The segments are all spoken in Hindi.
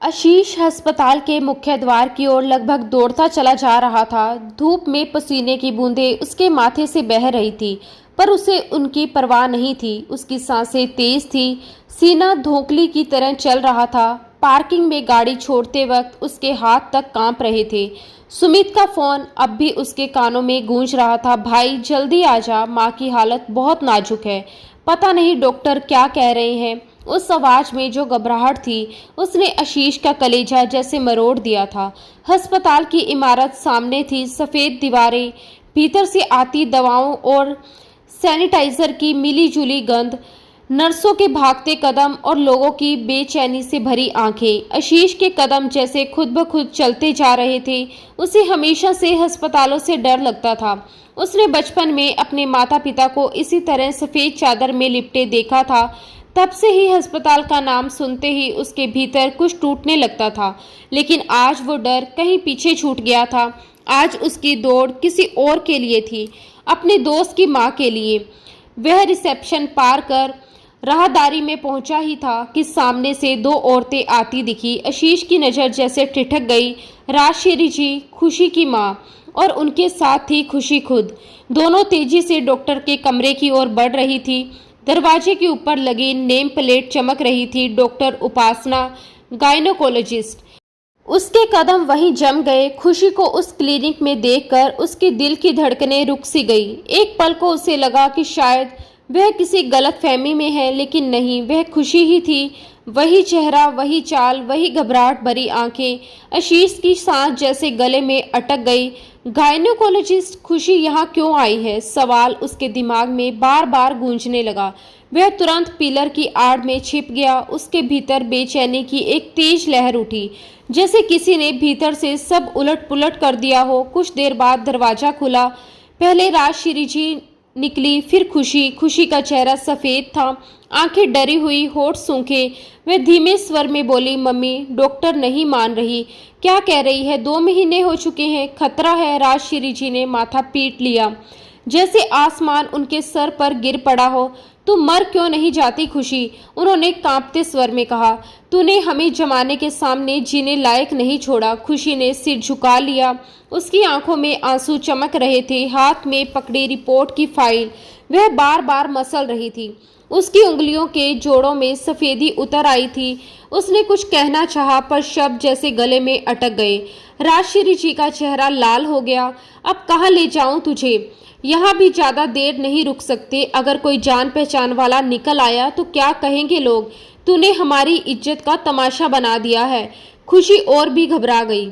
आशीष अस्पताल के मुख्य द्वार की ओर लगभग दौड़ता चला जा रहा था। धूप में पसीने की बूंदें उसके माथे से बह रही थी, पर उसे उनकी परवाह नहीं थी। उसकी सांसें तेज थी, सीना धोखली की तरह चल रहा था। पार्किंग में गाड़ी छोड़ते वक्त उसके हाथ तक कांप रहे थे। सुमित का फोन अब भी उसके कानों में गूंज रहा था। भाई जल्दी आ जा, माँ की हालत बहुत नाजुक है। पता नहीं डॉक्टर क्या कह रहे हैं। उस आवाज में जो घबराहट थी, उसने आशीष का कलेजा जैसे मरोड़ दिया था। अस्पताल की इमारत सामने थी, सफेद दीवारें, भीतर से आती दवाओं और सैनिटाइजर की मिली जुली गंध, नर्सों के भागते कदम और लोगों की बेचैनी से भरी आंखें। आशीष के कदम जैसे खुद ब खुद चलते जा रहे थे। उसे हमेशा से अस्पतालों से डर लगता था। उसने बचपन में अपने माता पिता को इसी तरह सफेद चादर में लिपटे देखा था। तब से ही अस्पताल का नाम सुनते ही उसके भीतर कुछ टूटने लगता था। लेकिन आज वो डर कहीं पीछे छूट गया था। आज उसकी दौड़ किसी और के लिए थी, अपने दोस्त की माँ के लिए। वह रिसेप्शन पार कर राहदारी में पहुंचा ही था कि सामने से दो औरतें आती दिखी। आशीष की नज़र जैसे ठिठक गई। राजश्री जी, खुशी की माँ, और उनके साथ थी खुशी खुद। दोनों तेजी से डॉक्टर के कमरे की ओर बढ़ रही थी। दरवाजे के ऊपर लगी नेम प्लेट चमक रही थी, डॉक्टर उपासना, गायनोकोलॉजिस्ट। उसके कदम वहीं जम गए। खुशी को उस क्लिनिक में देखकर उसके दिल की धड़कनें रुक सी गई। एक पल को उसे लगा कि शायद वह किसी गलतफहमी में है, लेकिन नहीं, वह खुशी ही थी। वही चेहरा, वही चाल, वही घबराहट भरी आंखें। आशीष की सांस जैसे गले में अटक गई। गायनोकोलॉजिस्ट खुशी यहाँ क्यों आई है? सवाल उसके दिमाग में बार बार गूंजने लगा। वह तुरंत पिलर की आड़ में छिप गया। उसके भीतर बेचैनी की एक तेज लहर उठी, जैसे किसी ने भीतर से सब उलट पुलट कर दिया हो। कुछ देर बाद दरवाजा खुला। पहले राजश्री जी निकली, फिर खुशी। खुशी का चेहरा सफ़ेद था, आंखें डरी हुई, होठ सूखे। वह धीमे स्वर में बोली, मम्मी, डॉक्टर नहीं मान रही। क्या कह रही है? 2 महीने हो चुके हैं, खतरा है। राजश्री जी ने माथा पीट लिया, जैसे आसमान उनके सर पर गिर पड़ा हो। तू मर क्यों नहीं जाती खुशी? उन्होंने कांपते स्वर में कहा। तूने हमें जमाने के सामने जीने लायक नहीं छोड़ा। खुशी ने सिर झुका लिया। उसकी आंखों में आंसू चमक रहे थे। हाथ में पकड़ी रिपोर्ट की फाइल वह बार बार मसल रही थी। उसकी उंगलियों के जोड़ों में सफेदी उतर आई थी। उसने कुछ कहना चाहा, पर शब्द जैसे गले में अटक गए। राजश्री जी का चेहरा लाल हो गया। अब कहाँ ले जाऊं तुझे? यहाँ भी ज्यादा देर नहीं रुक सकते। अगर कोई जान पहचान वाला निकल आया तो क्या कहेंगे लोग? तूने हमारी इज्जत का तमाशा बना दिया है। खुशी और भी घबरा गई।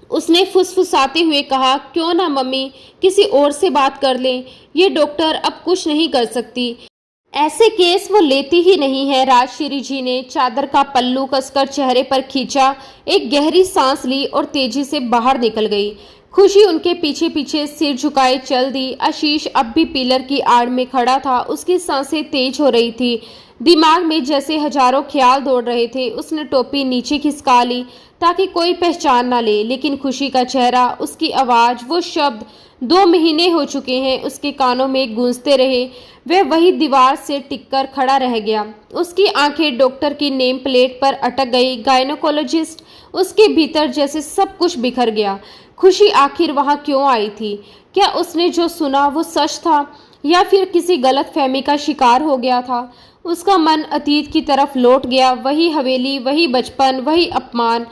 उसने फुसफुसाते हुए कहा, क्यों ना मम्मी, किसी और से बात कर लें। ये डॉक्टर अब कुछ नहीं कर सकती। ऐसे केस वो लेती ही नहीं है। राजश्री जी ने चादर का पल्लू कसकर चेहरे पर खींचा, एक गहरी सांस ली और तेजी से बाहर निकल गई। खुशी उनके पीछे पीछे सिर झुकाए चल दी। आशीष अब भी पिलर की आड़ में खड़ा था। उसकी सांसें तेज हो रही थी, दिमाग में जैसे हजारों ख्याल दौड़ रहे थे। उसने टोपी नीचे खिसका ली ताकि कोई पहचान ना ले, लेकिन खुशी का चेहरा, उसकी आवाज़, वो शब्द 2 महीने हो चुके हैं उसके कानों में गूंजते रहे। वह वही दीवार से टिककर खड़ा रह गया। उसकी आंखें डॉक्टर की नेम प्लेट पर अटक गई, गायनोकोलॉजिस्ट। उसके भीतर जैसे सब कुछ बिखर गया। खुशी आखिर वहां क्यों आई थी? क्या उसने जो सुना वो सच था, या फिर किसी गलत फहमी का शिकार हो गया था? उसका मन अतीत की तरफ लौट गया। वही हवेली, वही बचपन, वही अपमान।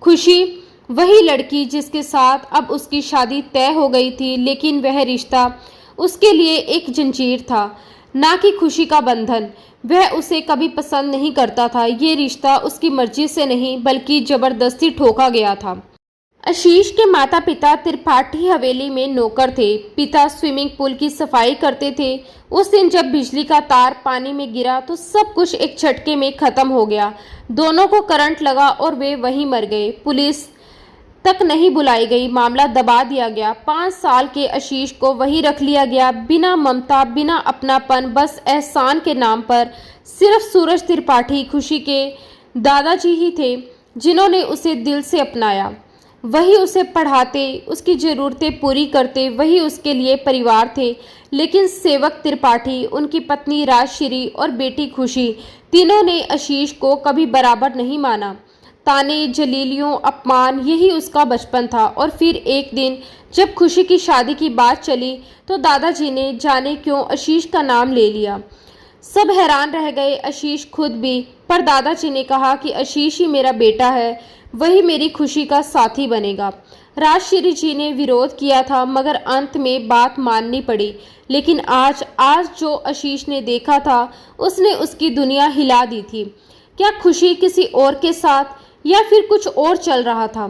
खुशी, वही लड़की जिसके साथ अब उसकी शादी तय हो गई थी, लेकिन वह रिश्ता उसके लिए एक जंजीर था, ना कि खुशी का बंधन। वह उसे कभी पसंद नहीं करता था। ये रिश्ता उसकी मर्जी से नहीं, बल्कि जबरदस्ती ठोका गया था। आशीष के माता पिता त्रिपाठी हवेली में नौकर थे। पिता स्विमिंग पूल की सफाई करते थे। उस दिन जब बिजली का तार पानी में गिरा तो सब कुछ एक झटके में खत्म हो गया। दोनों को करंट लगा और वे वहीं मर गए। पुलिस तक नहीं बुलाई गई, मामला दबा दिया गया। 5 साल के आशीष को वहीं रख लिया गया, बिना ममता, बिना अपनापन, बस एहसान के नाम पर। सिर्फ सूरज त्रिपाठी, खुशी के दादाजी ही थे जिन्होंने उसे दिल से अपनाया। वही उसे पढ़ाते, उसकी ज़रूरतें पूरी करते, वही उसके लिए परिवार थे। लेकिन सेवक त्रिपाठी, उनकी पत्नी राजश्री और बेटी खुशी, तीनों ने आशीष को कभी बराबर नहीं माना। ताने, जलीलियों, अपमान, यही उसका बचपन था। और फिर एक दिन जब खुशी की शादी की बात चली तो दादाजी ने जाने क्यों आशीष का नाम ले लिया। सब हैरान रह गए, आशीष खुद भी। पर दादाजी ने कहा कि आशीष ही मेरा बेटा है, वही मेरी खुशी का साथी बनेगा। राजश्री जी ने विरोध किया था, मगर अंत में बात माननी पड़ी। लेकिन आज आज जो आशीष ने देखा था, उसने उसकी दुनिया हिला दी थी। क्या खुशी किसी और के साथ या फिर कुछ और चल रहा था,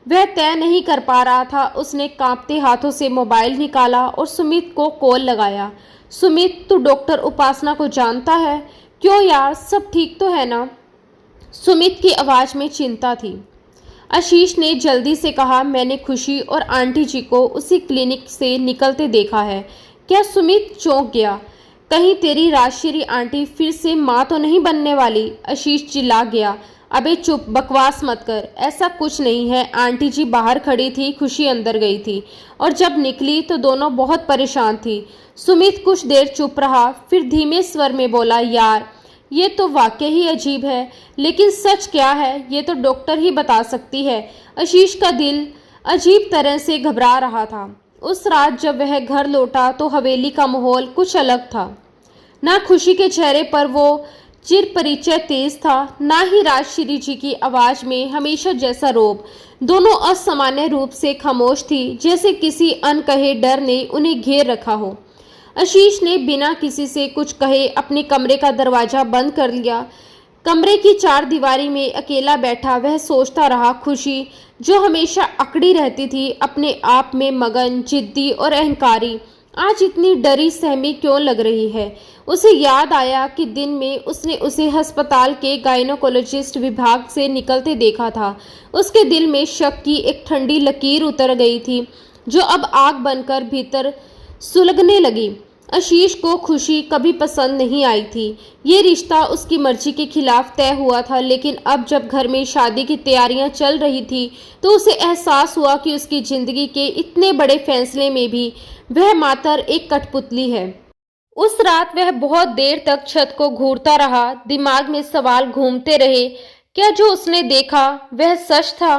वह तय नहीं कर पा रहा था। उसने कांपते हाथों से मोबाइल निकाला और सुमित को कॉल लगाया। सुमित, तू डॉक्टर उपासना को जानता है? क्यों यार, सब ठीक तो है ना? सुमित की आवाज में चिंता थी। आशीष ने जल्दी से कहा, मैंने खुशी और आंटी जी को उसी क्लिनिक से निकलते देखा है। क्या? सुमित चौंक गया। कहीं तेरी राजश्री आंटी फिर से माँ तो नहीं बनने वाली? आशीष चिल्ला गया। अबे चुप, बकवास मत कर, ऐसा कुछ नहीं है। आंटी जी बाहर खड़ी थी, खुशी अंदर गई थी और जब निकली तो दोनों बहुत परेशान थी। सुमित कुछ देर चुप रहा, फिर धीमे स्वर में बोला, यार ये तो वाकई ही अजीब है, लेकिन सच क्या है ये तो डॉक्टर ही बता सकती है। आशीष का दिल अजीब तरह से घबरा रहा था। उस रात जब वह घर लौटा तो हवेली का माहौल कुछ अलग था। ना खुशी के चेहरे पर वो चिर परिचय तेज था, ना ही राजश्री जी की आवाज में हमेशा जैसा रोब। दोनों असामान्य रूप से खामोश थी, जैसे किसी अनकहे डर ने उन्हें घेर रखा हो। आशीष ने बिना किसी से कुछ कहे अपने कमरे का दरवाजा बंद कर लिया। कमरे की चार दीवारी में अकेला बैठा वह सोचता रहा। खुशी जो हमेशा अकड़ी रहती थी, अपने आप में मगन, जिद्दी और अहंकारी, आज इतनी डरी सहमी क्यों लग रही है। उसे याद आया कि दिन में उसने उसे अस्पताल के गायनोकोलॉजिस्ट विभाग से निकलते देखा था। उसके दिल में शक की एक ठंडी लकीर उतर गई थी, जो अब आग बनकर भीतर सुलगने लगी। आशीष को खुशी कभी पसंद नहीं आई थी। ये रिश्ता उसकी मर्जी के खिलाफ तय हुआ था, लेकिन अब जब घर में शादी की तैयारियां चल रही थी तो उसे एहसास हुआ कि उसकी जिंदगी के इतने बड़े फैसले में भी वह मात्र एक कठपुतली है। उस रात वह बहुत देर तक छत को घूरता रहा, दिमाग में सवाल घूमते रहे। क्या जो उसने देखा वह सच था?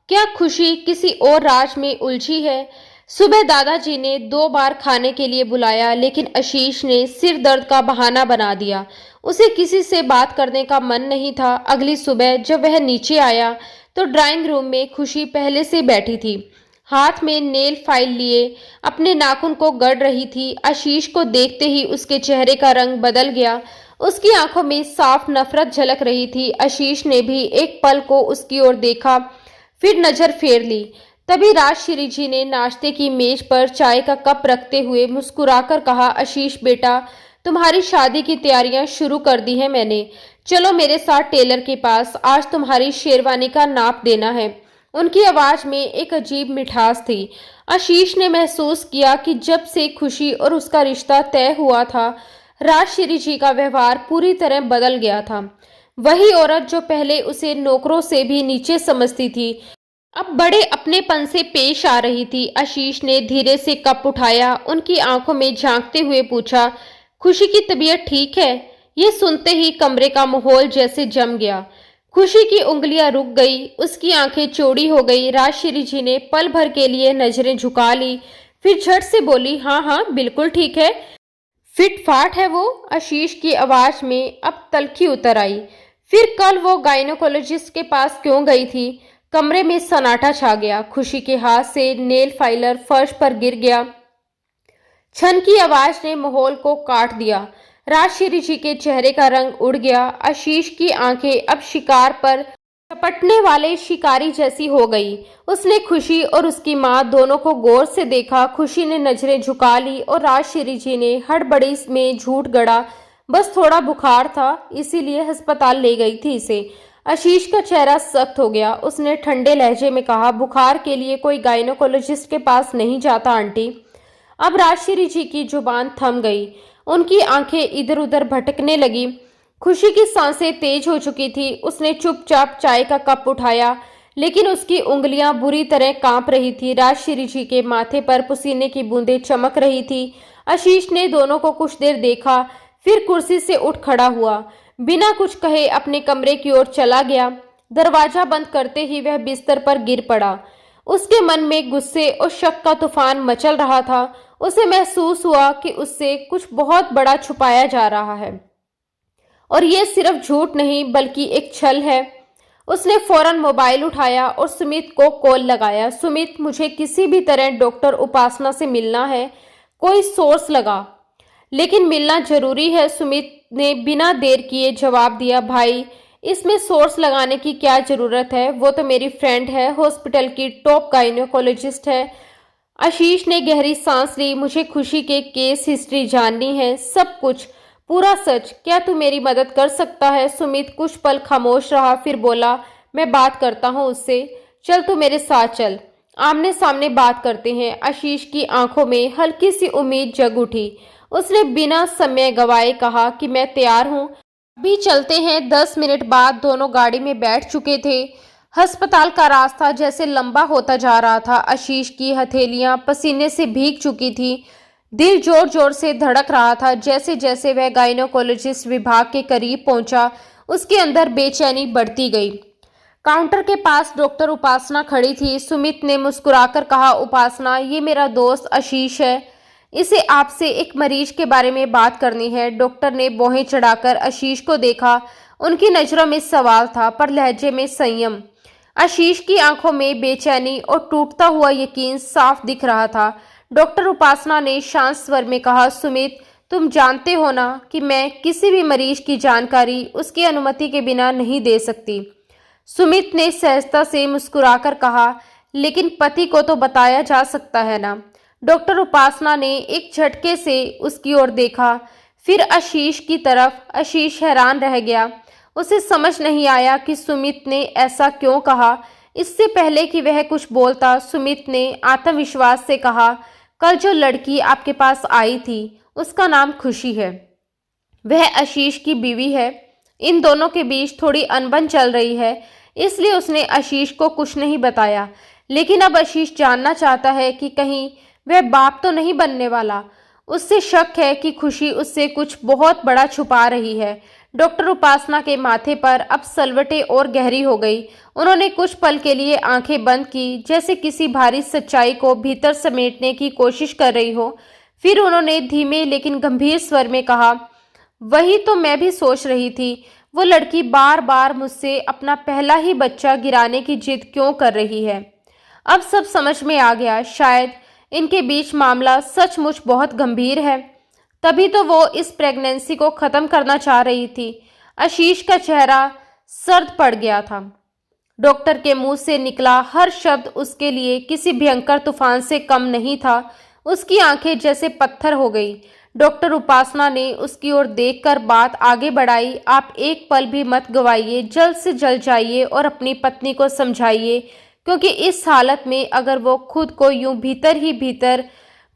क्या खुशी किसी और राज में उलझी है? सुबह दादाजी ने 2 बार खाने के लिए बुलाया, लेकिन आशीष ने सिर दर्द का बहाना बना दिया। उसे किसी से बात करने का मन नहीं था। अगली सुबह जब वह नीचे आया तो ड्राइंग रूम में खुशी पहले से बैठी थी, हाथ में नेल फाइल लिए अपने नाखून को गढ़ रही थी। आशीष को देखते ही उसके चेहरे का रंग बदल गया, उसकी आंखों में साफ नफरत झलक रही थी। आशीष ने भी एक पल को उसकी ओर देखा, फिर नजर फेर ली। तभी राजश्री जी ने नाश्ते की मेज पर चाय का कप रखते हुए मुस्कुराकर कहा, आशीष बेटा, तुम्हारी शादी की तैयारियां शुरू कर दी है मैंने। चलो मेरे साथ टेलर के पास, आज तुम्हारी शेरवानी का नाप देना है। उनकी आवाज में एक अजीब मिठास थी। आशीष ने महसूस किया कि जब से खुशी और उसका रिश्ता तय हुआ था, राजश्री जी का व्यवहार पूरी तरह बदल गया था। वही औरत जो पहले उसे नौकरों से भी नीचे समझती थी, अब बड़े अपनेपन से पेश आ रही थी। आशीष ने धीरे से कप उठाया, उनकी आंखों में झांकते हुए पूछा, खुशी की तबीयत ठीक है? ये सुनते ही कमरे का माहौल जैसे जम गया। खुशी की उंगलियां रुक गई, उसकी आंखें चौड़ी हो गई। राजश्री जी ने पल भर के लिए नजरें झुका ली, फिर झट से बोली, हाँ हाँ बिल्कुल ठीक है, फिट फाट है वो। आशीष की आवाज में अब तल्खी उतर आई। फिर कल वो गायनोकोलॉजिस्ट के पास क्यों गई थी? कमरे में सन्नाटा छा गया। खुशी के हाथ से नेल फाइलर फर्श पर गिर गया। छन की आवाज ने माहौल को काट दिया। राजश्री जी के चेहरे का रंग उड़ गया। आशीष की आंखें अब शिकार पर चपटने वाले शिकारी जैसी हो गई। उसने खुशी और उसकी मां दोनों को गौर से देखा। खुशी ने नजरें झुका ली और राजश्री जी ने हड़बड़ी में झूठ गढ़ा, बस थोड़ा बुखार था इसीलिए अस्पताल ले गई थी इसे। आशीष का चेहरा सख्त हो गया। उसने ठंडे लहजे में कहा, बुखार के लिए कोई गायनोकोलॉजिस्ट के पास नहीं जाता आंटी। अब राजश्री जी की जुबान थम गई, उनकी आंखें इधर उधर भटकने लगी। खुशी की सांसें तेज हो चुकी थी। उसने चुपचाप चाय का कप उठाया, लेकिन उसकी उंगलियां बुरी तरह कांप रही थी। राजश्री जी के माथे पर पसीने की बूंदें चमक रही थी। आशीष ने दोनों को कुछ देर देखा, फिर कुर्सी से उठ खड़ा हुआ, बिना कुछ कहे अपने कमरे की ओर चला गया। दरवाजा बंद करते ही वह बिस्तर पर गिर पड़ा। उसके मन में गुस्से और शक का तूफान मचल रहा था। उसे महसूस हुआ कि उससे कुछ बहुत बड़ा छुपाया जा रहा है और ये सिर्फ झूठ नहीं बल्कि एक छल है। उसने फौरन मोबाइल उठाया और सुमित को कॉल लगाया। सुमित, मुझे किसी भी तरह डॉक्टर उपासना से मिलना है। कोई सोर्स लगा, लेकिन मिलना जरूरी है। सुमित ने बिना देर किए जवाब दिया, भाई इसमें सोर्स लगाने की क्या जरूरत है, वो तो मेरी फ्रेंड है, हॉस्पिटल की टॉप गायनेकोलॉजिस्ट है। आशीष ने गहरी सांस ली। मुझे खुशी के केस हिस्ट्री जाननी है, सब कुछ, पूरा सच। क्या तू मेरी मदद कर सकता है? सुमित कुछ पल खामोश रहा, फिर बोला, मैं बात करता हूँ उससे। चल तू मेरे साथ चल, आमने सामने बात करते हैं। आशीष की आंखों में हल्की सी उम्मीद जग उठी। उसने बिना समय गवाए कहा कि मैं तैयार हूँ, अभी चलते हैं। 10 मिनट बाद दोनों गाड़ी में बैठ चुके थे। अस्पताल का रास्ता जैसे लंबा होता जा रहा था। आशीष की हथेलियां पसीने से भीग चुकी थी। दिल जोर जोर से धड़क रहा था। जैसे जैसे वह गायनेकोलॉजिस्ट विभाग के करीब पहुंचा, उसके अंदर बेचैनी बढ़ती गई। काउंटर के पास डॉक्टर उपासना खड़ी थी। सुमित ने मुस्कुराकर कहा, उपासना, ये मेरा दोस्त आशीष है, इसे आपसे एक मरीज के बारे में बात करनी है। डॉक्टर ने भौहें चढ़ाकर आशीष को देखा। उनकी नजरों में सवाल था पर लहजे में संयम। आशीष की आंखों में बेचैनी और टूटता हुआ यकीन साफ दिख रहा था। डॉक्टर उपासना ने शांत स्वर में कहा, सुमित, तुम जानते हो ना कि मैं किसी भी मरीज की जानकारी उसकी अनुमति के बिना नहीं दे सकती। सुमित ने सहजता से मुस्कुराकर कहा, लेकिन पति को तो बताया जा सकता है ना। डॉक्टर उपासना ने एक झटके से उसकी ओर देखा, फिर आशीष की तरफ। आशीष हैरान रह गया। उसे समझ नहीं आया कि सुमित ने ऐसा क्यों कहा। इससे पहले कि वह कुछ बोलता, सुमित ने आत्मविश्वास से कहा, कल जो लड़की आपके पास आई थी उसका नाम खुशी है, वह आशीष की बीवी है। इन दोनों के बीच थोड़ी अनबन चल रही है, इसलिए उसने आशीष को कुछ नहीं बताया। लेकिन अब आशीष जानना चाहता है कि कहीं वह बाप तो नहीं बनने वाला। उससे शक है कि खुशी उससे कुछ बहुत बड़ा छुपा रही है। डॉक्टर उपासना के माथे पर अब सलवटें और गहरी हो गई। उन्होंने कुछ पल के लिए आंखें बंद की, जैसे किसी भारी सच्चाई को भीतर समेटने की कोशिश कर रही हो। फिर उन्होंने धीमे लेकिन गंभीर स्वर में कहा, वही तो मैं भी सोच रही थी, वो लड़की बार बार मुझसे अपना पहला ही बच्चा गिराने की जिद क्यों कर रही है। अब सब समझ में आ गया। शायद इनके बीच मामला सचमुच बहुत गंभीर है, तभी तो वो इस प्रेगनेंसी को खत्म करना चाह रही थी। आशीष का चेहरा सर्द पड़ गया था। डॉक्टर के मुंह से निकला हर शब्द उसके लिए किसी भयंकर तूफान से कम नहीं था। उसकी आंखें जैसे पत्थर हो गई। डॉक्टर उपासना ने उसकी ओर देखकर बात आगे बढ़ाई, आप एक पल भी मत गवाइए, जल्द से जल्द जाइए और अपनी पत्नी को समझाइए, क्योंकि इस हालत में अगर वो खुद को यूं भीतर ही भीतर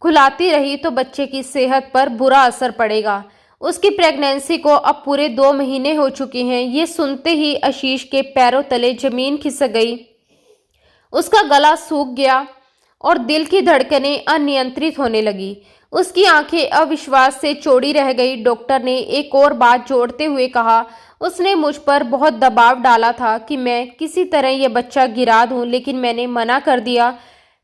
खुलाती रही तो बच्चे की सेहत पर बुरा असर पड़ेगा। उसकी प्रेगनेंसी को अब पूरे 2 महीने हो चुके हैं। ये सुनते ही आशीष के पैरों तले जमीन खिसक गई। उसका गला सूख गया और दिल की धड़कनें अनियंत्रित होने लगी। उसकी आंखें अविश्वास से चौड़ी रह गई। डॉक्टर ने एक और बात जोड़ते हुए कहा, उसने मुझ पर बहुत दबाव डाला था कि मैं किसी तरह यह बच्चा गिरा दूं, लेकिन मैंने मना कर दिया।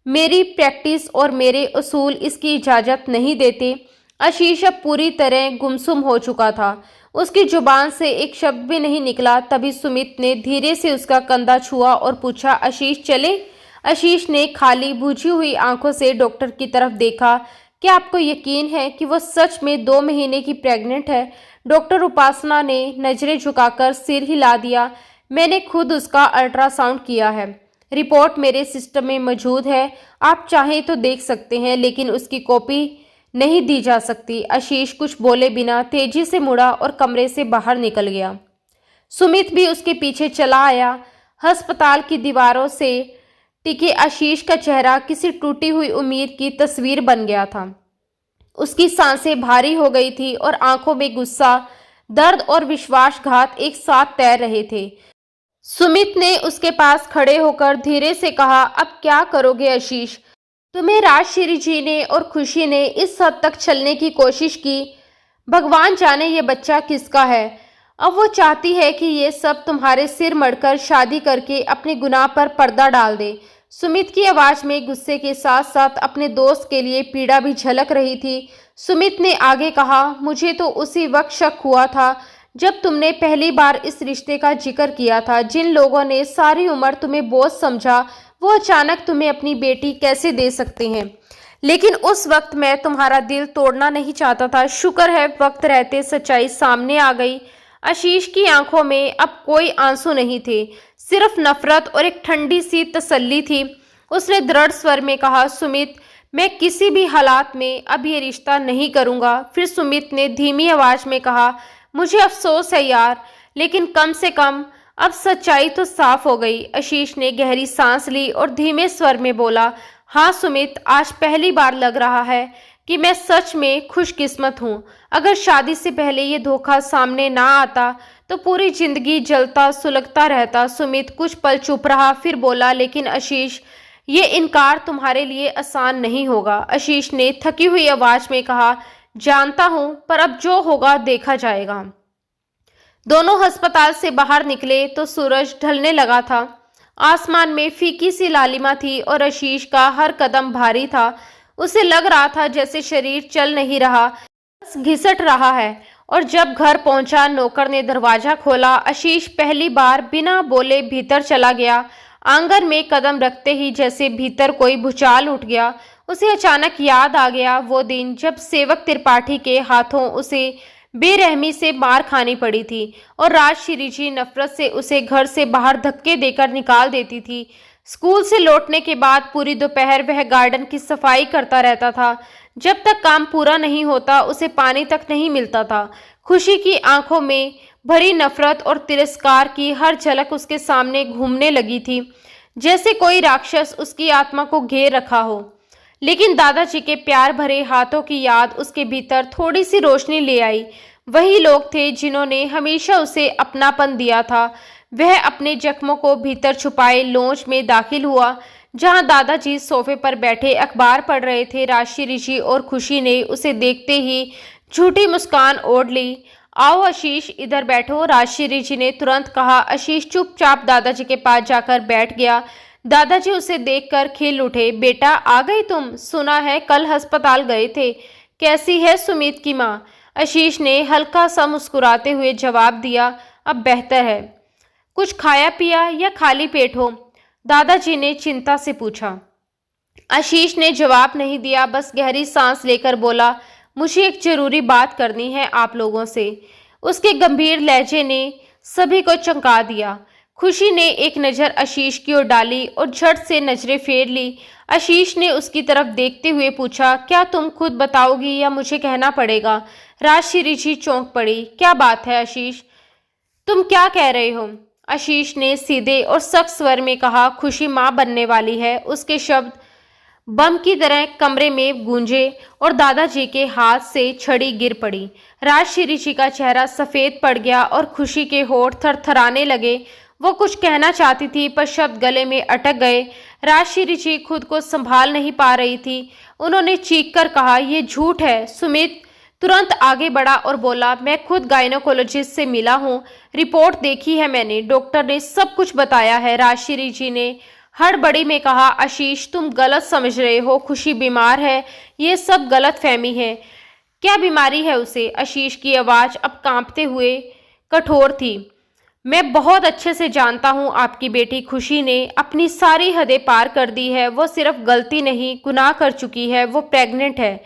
मेरी प्रैक्टिस और मेरे उसूल इसकी इजाज़त नहीं देते। आशीष अब पूरी तरह गुमसुम हो चुका था। उसकी जुबान से एक शब्द भी नहीं निकला। तभी सुमित ने धीरे से उसका कंधा छुआ और पूछा, आशीष चले? आशीष ने खाली बुझी हुई आंखों से डॉक्टर की तरफ देखा। क्या आपको यकीन है कि वो सच में 2 महीने की प्रेग्नेंट है? डॉक्टर उपासना ने नजरें झुकाकर सिर हिला दिया। मैंने खुद उसका अल्ट्रासाउंड किया है, रिपोर्ट मेरे सिस्टम में मौजूद है, आप चाहें तो देख सकते हैं, लेकिन उसकी कॉपी नहीं दी जा सकती। आशीष कुछ बोले बिना तेजी से मुड़ा और कमरे से बाहर निकल गया। सुमित भी उसके पीछे चला आया। अस्पताल की दीवारों से टिके आशीष का चेहरा किसी टूटी हुई उम्मीद की तस्वीर बन गया था। उसकी सांसें भारी हो गई थी और आंखों में गुस्सा, दर्द और विश्वासघात एक साथ तैर रहे थे। सुमित ने उसके पास खड़े होकर धीरे से कहा, अब क्या करोगे आशीष? तुम्हें राजश्री जी ने और खुशी ने इस हद तक छलने की कोशिश की। भगवान जाने ये बच्चा किसका है। अब वो चाहती है कि ये सब तुम्हारे सिर मड़कर शादी करके अपने गुनाह पर पर्दा डाल दे। सुमित की आवाज में गुस्से के साथ साथ अपने दोस्त के लिए पीड़ा भी झलक रही थी। सुमित ने आगे कहा, मुझे तो उसी वक्त शक हुआ था जब तुमने पहली बार इस रिश्ते का जिक्र किया था। जिन लोगों ने सारी उम्र तुम्हें बोझ समझा, वो अचानक तुम्हें अपनी बेटी कैसे दे सकते हैं। लेकिन उस वक्त मैं तुम्हारा दिल तोड़ना नहीं चाहता था। शुक्र है वक्त रहते सच्चाई सामने आ गई। आशीष की आंखों में अब कोई आंसू नहीं थे, सिर्फ नफरत और एक ठंडी सी तसल्ली थी। उसने दृढ़ स्वर में कहा, सुमित, मैं किसी भी हालात में अब ये रिश्ता नहीं करूंगा। फिर सुमित ने धीमी आवाज में कहा, मुझे अफसोस है यार, लेकिन कम से कम अब सच्चाई तो साफ हो गई। आशीष ने गहरी सांस ली और धीमे स्वर में बोला, हाँ सुमित, आज पहली बार लग रहा है कि मैं सच में खुशकिस्मत हूँ। अगर शादी से पहले ये धोखा सामने ना आता तो पूरी जिंदगी जलता सुलगता रहता। सुमित कुछ पल चुप रहा, फिर बोला, लेकिन आशीष, ये इनकार तुम्हारे लिए आसान नहीं होगा। आशीष ने थकी हुई आवाज में कहा, जानता हूं, पर अब जो होगा देखा जाएगा। दोनों अस्पताल से बाहर निकले तो सूरज ढलने लगा था। आसमान में फीकी सी लालिमा थी और आशीष का हर कदम भारी था। उसे लग रहा था जैसे शरीर चल नहीं रहा, बस घिसट रहा है। और जब घर पहुंचा, नौकर ने दरवाजा खोला। आशीष पहली बार बिना बोले भीतर चला गया। आंगन में कदम रखते ही जैसे भीतर कोई भूचाल उठ गया। उसे अचानक याद आ गया वो दिन जब सेवक त्रिपाठी के हाथों उसे बेरहमी से मार खानी पड़ी थी और राजश्री जी नफरत से उसे घर से बाहर धक्के देकर निकाल देती थी। स्कूल से लौटने के बाद पूरी दोपहर वह गार्डन की सफाई करता रहता था। जब तक काम पूरा नहीं होता उसे पानी तक नहीं मिलता था। खुशी की आंखों में भरी नफरत और तिरस्कार की हर झलक उसके सामने घूमने लगी थी, जैसे कोई राक्षस उसकी आत्मा को घेर रखा हो। लेकिन दादाजी के प्यार भरे हाथों की याद उसके भीतर थोड़ी सी रोशनी ले आई। वही लोग थे जिन्होंने हमेशा उसे अपनापन दिया था। वह अपने जख्मों को भीतर छुपाए लॉन्च में दाखिल हुआ, जहां दादाजी सोफे पर बैठे अखबार पढ़ रहे थे। राजश्री जी और खुशी ने उसे देखते ही झूठी मुस्कान ओढ़ ली। आओ आशीष, इधर बैठो, राजश्री जी ने तुरंत कहा। आशीष चुपचाप दादाजी के पास जाकर बैठ गया। दादाजी उसे देखकर खिल उठे। बेटा, आ गई तुम? सुना है कल अस्पताल गए थे। कैसी है सुमित की माँ? आशीष ने हल्का सा मुस्कुराते हुए जवाब दिया, अब बेहतर है। कुछ खाया पिया या खाली पेट हो? दादाजी ने चिंता से पूछा। आशीष ने जवाब नहीं दिया, बस गहरी सांस लेकर बोला, मुझे एक जरूरी बात करनी है आप लोगों से। उसके गंभीर लहजे ने सभी को चौंका दिया। खुशी ने एक नज़र आशीष की ओर डाली और झट से नजरें फेर ली। आशीष ने उसकी तरफ देखते हुए पूछा, क्या तुम खुद बताओगी या मुझे कहना पड़ेगा? राजश्री जी चौंक पड़ी। क्या बात है आशीष, तुम क्या कह रहे हो? आशीष ने सीधे और सख्त स्वर में कहा, खुशी माँ बनने वाली है। उसके शब्द बम की तरह कमरे में गूंजे और दादाजी के हाथ से छड़ी गिर पड़ी। राजश्री जी का चेहरा सफेद पड़ गया और खुशी के होंठ थरथराने लगे। वो कुछ कहना चाहती थी पर शब्द गले में अटक गए। राजश्री जी खुद को संभाल नहीं पा रही थी। उन्होंने चीख कर कहा, ये झूठ है। सुमित तुरंत आगे बढ़ा और बोला, मैं खुद गायनोकोलॉजिस्ट से मिला हूँ, रिपोर्ट देखी है मैंने, डॉक्टर ने सब कुछ बताया है। राजश्री जी ने हड़बड़ी में कहा, आशीष तुम गलत समझ रहे हो, खुशी बीमार है, ये सब गलत फहमी है। क्या बीमारी है उसे? आशीष की आवाज़ अब कांपते हुए कठोर थी। मैं बहुत अच्छे से जानता हूँ आपकी बेटी खुशी ने अपनी सारी हदें पार कर दी है। वो सिर्फ गलती नहीं गुनाह कर चुकी है। वो प्रेग्नेंट है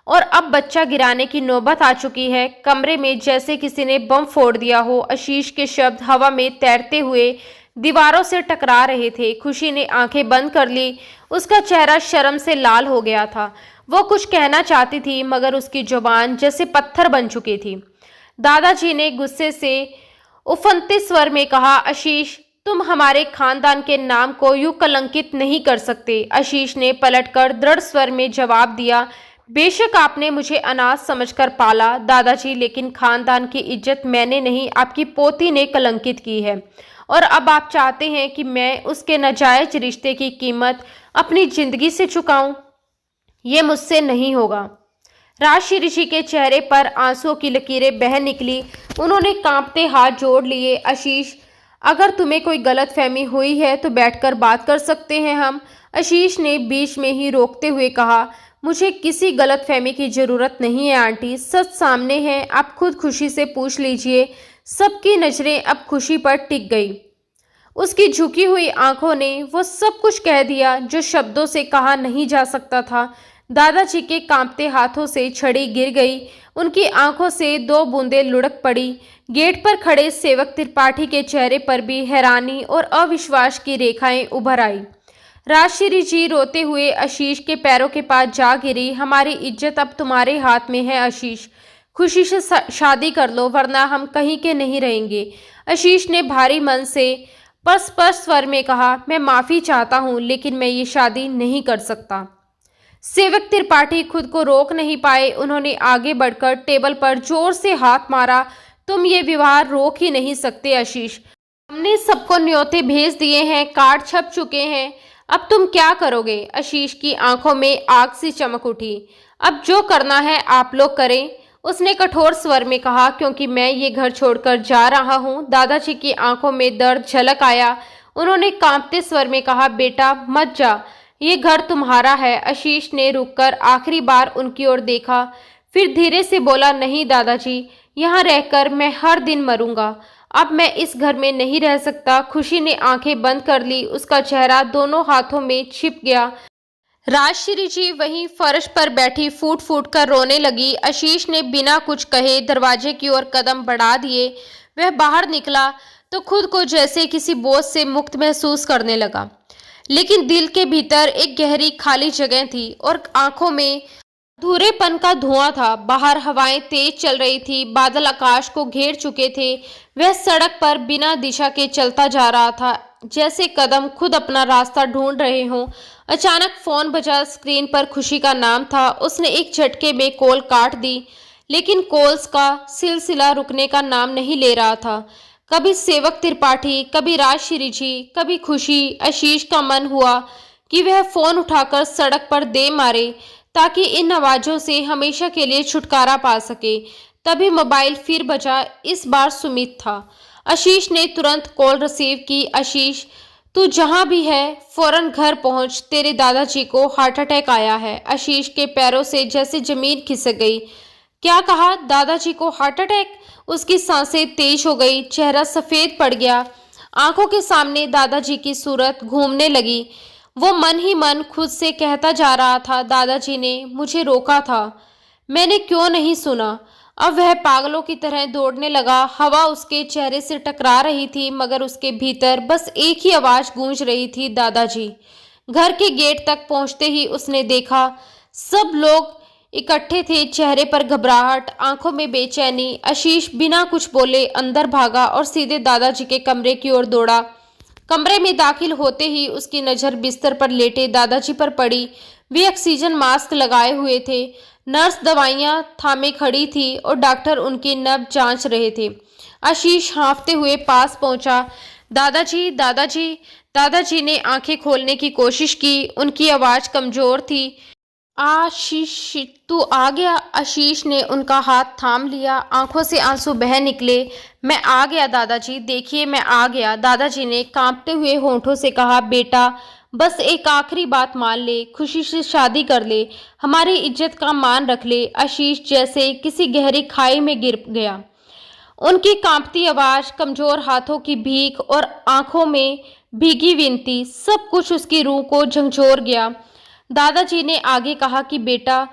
और अब बच्चा गिराने की नौबत आ चुकी है। कमरे में जैसे किसी ने बम फोड़ दिया हो। आशीष के शब्द हवा में तैरते हुए दीवारों से टकरा रहे थे। खुशी ने आंखें बंद कर ली। उसका चेहरा शर्म से लाल हो गया था। वो कुछ कहना चाहती थी मगर उसकी जुबान जैसे पत्थर बन चुकी थी। दादाजी ने गुस्से से उफनते स्वर में कहा, आशीष तुम हमारे खानदान के नाम को यूं कलंकित नहीं कर सकते। आशीष ने पलटकर दृढ़ स्वर में जवाब दिया, बेशक आपने मुझे अनाथ समझकर पाला दादाजी, लेकिन खानदान की इज्जत मैंने नहीं आपकी पोती ने कलंकित की है। और अब आप चाहते हैं कि मैं उसके नाजायज रिश्ते की कीमत अपनी जिंदगी से चुकाऊं? ये मुझसे नहीं होगा। राशि ऋषि के चेहरे पर आंसुओं की लकीरें बह निकली। उन्होंने कांपते हाथ जोड़ लिए। आशीष, अगर तुम्हें कोई गलतफहमी हुई है तो बैठकर बात कर सकते हैं हम। आशीष ने बीच में ही रोकते हुए कहा, मुझे किसी गलतफहमी की जरूरत नहीं है आंटी, सच सामने है, आप खुद खुशी से पूछ लीजिए। सबकी नजरें अब खुशी पर टिक गई। उसकी झुकी हुई आंखों ने वो सब कुछ कह दिया जो शब्दों से कहा नहीं जा सकता था। दादाजी के कांपते हाथों से छड़ी गिर गई। उनकी आंखों से दो बूंदें लुढ़क पड़ी। गेट पर खड़े सेवक त्रिपाठी के चेहरे पर भी हैरानी और अविश्वास की रेखाएं उभर आई। राजश्री जी रोते हुए आशीष के पैरों के पास जा गिरी। हमारी इज्जत अब तुम्हारे हाथ में है आशीष, खुशी से शादी कर लो वरना हम कहीं के नहीं रहेंगे। आशीष ने भारी मन से पर स्पष्ट स्वर में कहा, मैं माफी चाहता हूं लेकिन मैं ये शादी नहीं कर सकता। सेवक त्रिपाठी खुद को रोक नहीं पाए। उन्होंने आगे बढ़कर टेबल पर जोर से हाथ मारा। तुम ये विवाह रोक ही नहीं सकते आशीष, हमने सबको न्योते भेज दिए हैं, कार्ड छप चुके हैं, अब तुम क्या करोगे। आशीष की आंखों में आग सी चमक उठी। अब जो करना है आप लोग करें, उसने कठोर स्वर में कहा, क्योंकि मैं ये घर छोड़कर जा रहा हूँ। दादाजी की आंखों में दर्द झलक आया। उन्होंने कांपते स्वर में कहा, बेटा मत जा, ये घर तुम्हारा है। आशीष ने रुककर आखिरी बार उनकी ओर देखा, फिर धीरे से बोला, नहीं दादाजी, यहाँ रहकर मैं हर दिन मरूंगा, अब मैं इस घर में नहीं रह सकता। खुशी ने आंखें बंद कर ली। उसका चेहरा दोनों हाथों में छिप गया। राजश्री जी वहीं फर्श पर बैठी फूट फूट कर रोने लगी। आशीष ने बिना कुछ कहे दरवाजे की ओर कदम बढ़ा दिए। वह बाहर निकला तो खुद को जैसे किसी बोझ से मुक्त महसूस करने लगा, लेकिन दिल के भीतर एक गहरी खाली जगह थी और आंखों में अधूरेपन का धुआं था। बाहर हवाएं तेज चल रही थी, बादल आकाश को घेर चुके थे। वह सड़क पर बिना दिशा के चलता जा रहा था, जैसे कदम खुद अपना रास्ता ढूंढ रहे हों। अचानक फोन बजा। स्क्रीन पर खुशी का नाम था। उसने एक झटके में कॉल काट दी, लेकिन कॉल्स का सिलसिला रुकने का नाम नहीं ले रहा था। कभी सेवक त्रिपाठी, कभी राजश्री जी, कभी खुशी। आशीष का मन हुआ कि वह फोन उठाकर सड़क पर दे मारे ताकि इन आवाजों से हमेशा के लिए छुटकारा पा सके। तभी मोबाइल फिर बजा। इस बार सुमित था। आशीष ने तुरंत कॉल रिसीव की। आशीष, तू जहां भी है फौरन घर पहुंच, तेरे दादाजी को हार्ट अटैक आया है। आशीष के पैरों से जैसे जमीन खिसक गई। क्या कहा, दादाजी को हार्ट अटैक? उसकी सांसें तेज हो गई, चेहरा सफेद पड़ गया। आंखों के सामने दादाजी की सूरत घूमने लगी। वो मन ही मन खुद से कहता जा रहा था, दादाजी ने मुझे रोका था, मैंने क्यों नहीं सुना। अब वह पागलों की तरह दौड़ने लगा। हवा उसके चेहरे से टकरा रही थी, मगर उसके भीतर बस एक ही आवाज गूंज रही थी, दादाजी। घर के गेट तक पहुंचते ही उसने देखा सब लोग इकट्ठे थे, चेहरे पर घबराहट, आंखों में बेचैनी। आशीष बिना कुछ बोले अंदर भागा और सीधे दादाजी के कमरे की ओर दौड़ा। कमरे में दाखिल होते ही उसकी नज़र बिस्तर पर लेटे दादाजी पर पड़ी। वे ऑक्सीजन मास्क लगाए हुए थे। नर्स दवाइयां थामे खड़ी थी और डॉक्टर उनकी नब्ज जांच रहे थे। आशीष हाँफते हुए पास पहुंचा। दादाजी, दादाजी। दादाजी ने आंखें खोलने की कोशिश की। उनकी आवाज़ कमज़ोर थी। आशीष, तू आ गया। आशीष ने उनका हाथ थाम लिया। आंखों से आंसू बह निकले। मैं आ गया दादाजी, देखिए मैं आ गया। दादाजी ने कांपते हुए होंठों से कहा, बेटा बस एक आखिरी बात मान ले, खुशी से शादी कर ले, हमारी इज्जत का मान रख ले। आशीष जैसे किसी गहरी खाई में गिर गया। उनकी कांपती आवाज़, कमज़ोर हाथों की भीख और आंखों में भीगी विनती, सब कुछ उसकी रूह को झंझोर गया। दादाजी ने आगे कहा कि बेटा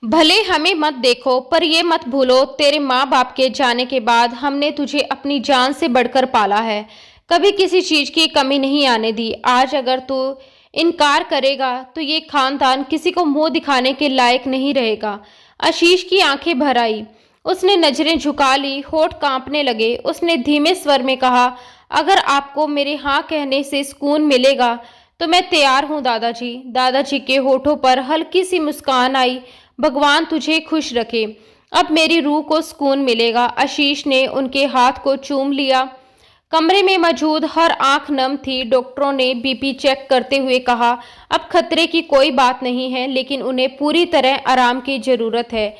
भले हमें मत देखो, पर ये मत भूलो, तेरे माँ बाप के जाने के बाद हमने तुझे अपनी जान से बढ़कर पाला है, कभी किसी चीज़ की कमी नहीं आने दी। आज अगर तू इनकार करेगा तो ये खानदान किसी को मुंह दिखाने के लायक नहीं रहेगा। आशीष की आंखें भर आई। उसने नजरें झुका ली, होठ कांपने लगे। उसने धीमे स्वर में कहा, अगर आपको मेरे हाँ कहने से सुकून मिलेगा तो मैं तैयार हूँ दादाजी। दादाजी के होठों पर हल्की सी मुस्कान आई। भगवान तुझे खुश रखे, अब मेरी रूह को सुकून मिलेगा। आशीष ने उनके हाथ को चूम लिया। कमरे में मौजूद हर आंख नम थी। डॉक्टरों ने बीपी चेक करते हुए कहा, अब खतरे की कोई बात नहीं है, लेकिन उन्हें पूरी तरह आराम की जरूरत है।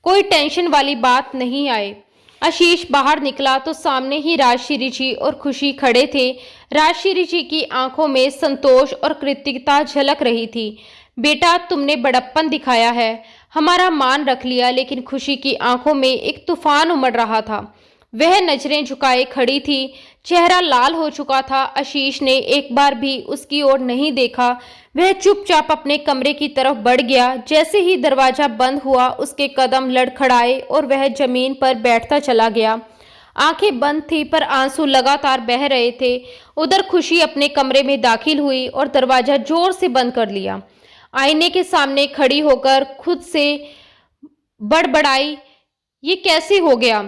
कोई टेंशन वाली बात नहीं आए। आशीष बाहर निकला तो सामने ही राजश्री जी और खुशी खड़े थे। राजश्री जी की आंखों में संतोष और कृतज्ञता झलक रही थी। बेटा, तुमने बड़प्पन दिखाया है, हमारा मान रख लिया। लेकिन खुशी की आंखों में एक तूफान उमड़ रहा था। वह नजरें झुकाए खड़ी थी, चेहरा लाल हो चुका था। आशीष ने एक बार भी उसकी ओर नहीं देखा। वह चुपचाप अपने कमरे की तरफ बढ़ गया। जैसे ही दरवाजा बंद हुआ, उसके कदम लड़खड़ाए और वह जमीन पर बैठता चला गया। आंखें बंद थी पर आंसू लगातार बह रहे थे। उधर खुशी अपने कमरे में दाखिल हुई और दरवाजा जोर से बंद कर लिया। आईने के सामने खड़ी होकर खुद से बड़बड़ाई, ये कैसे हो गया?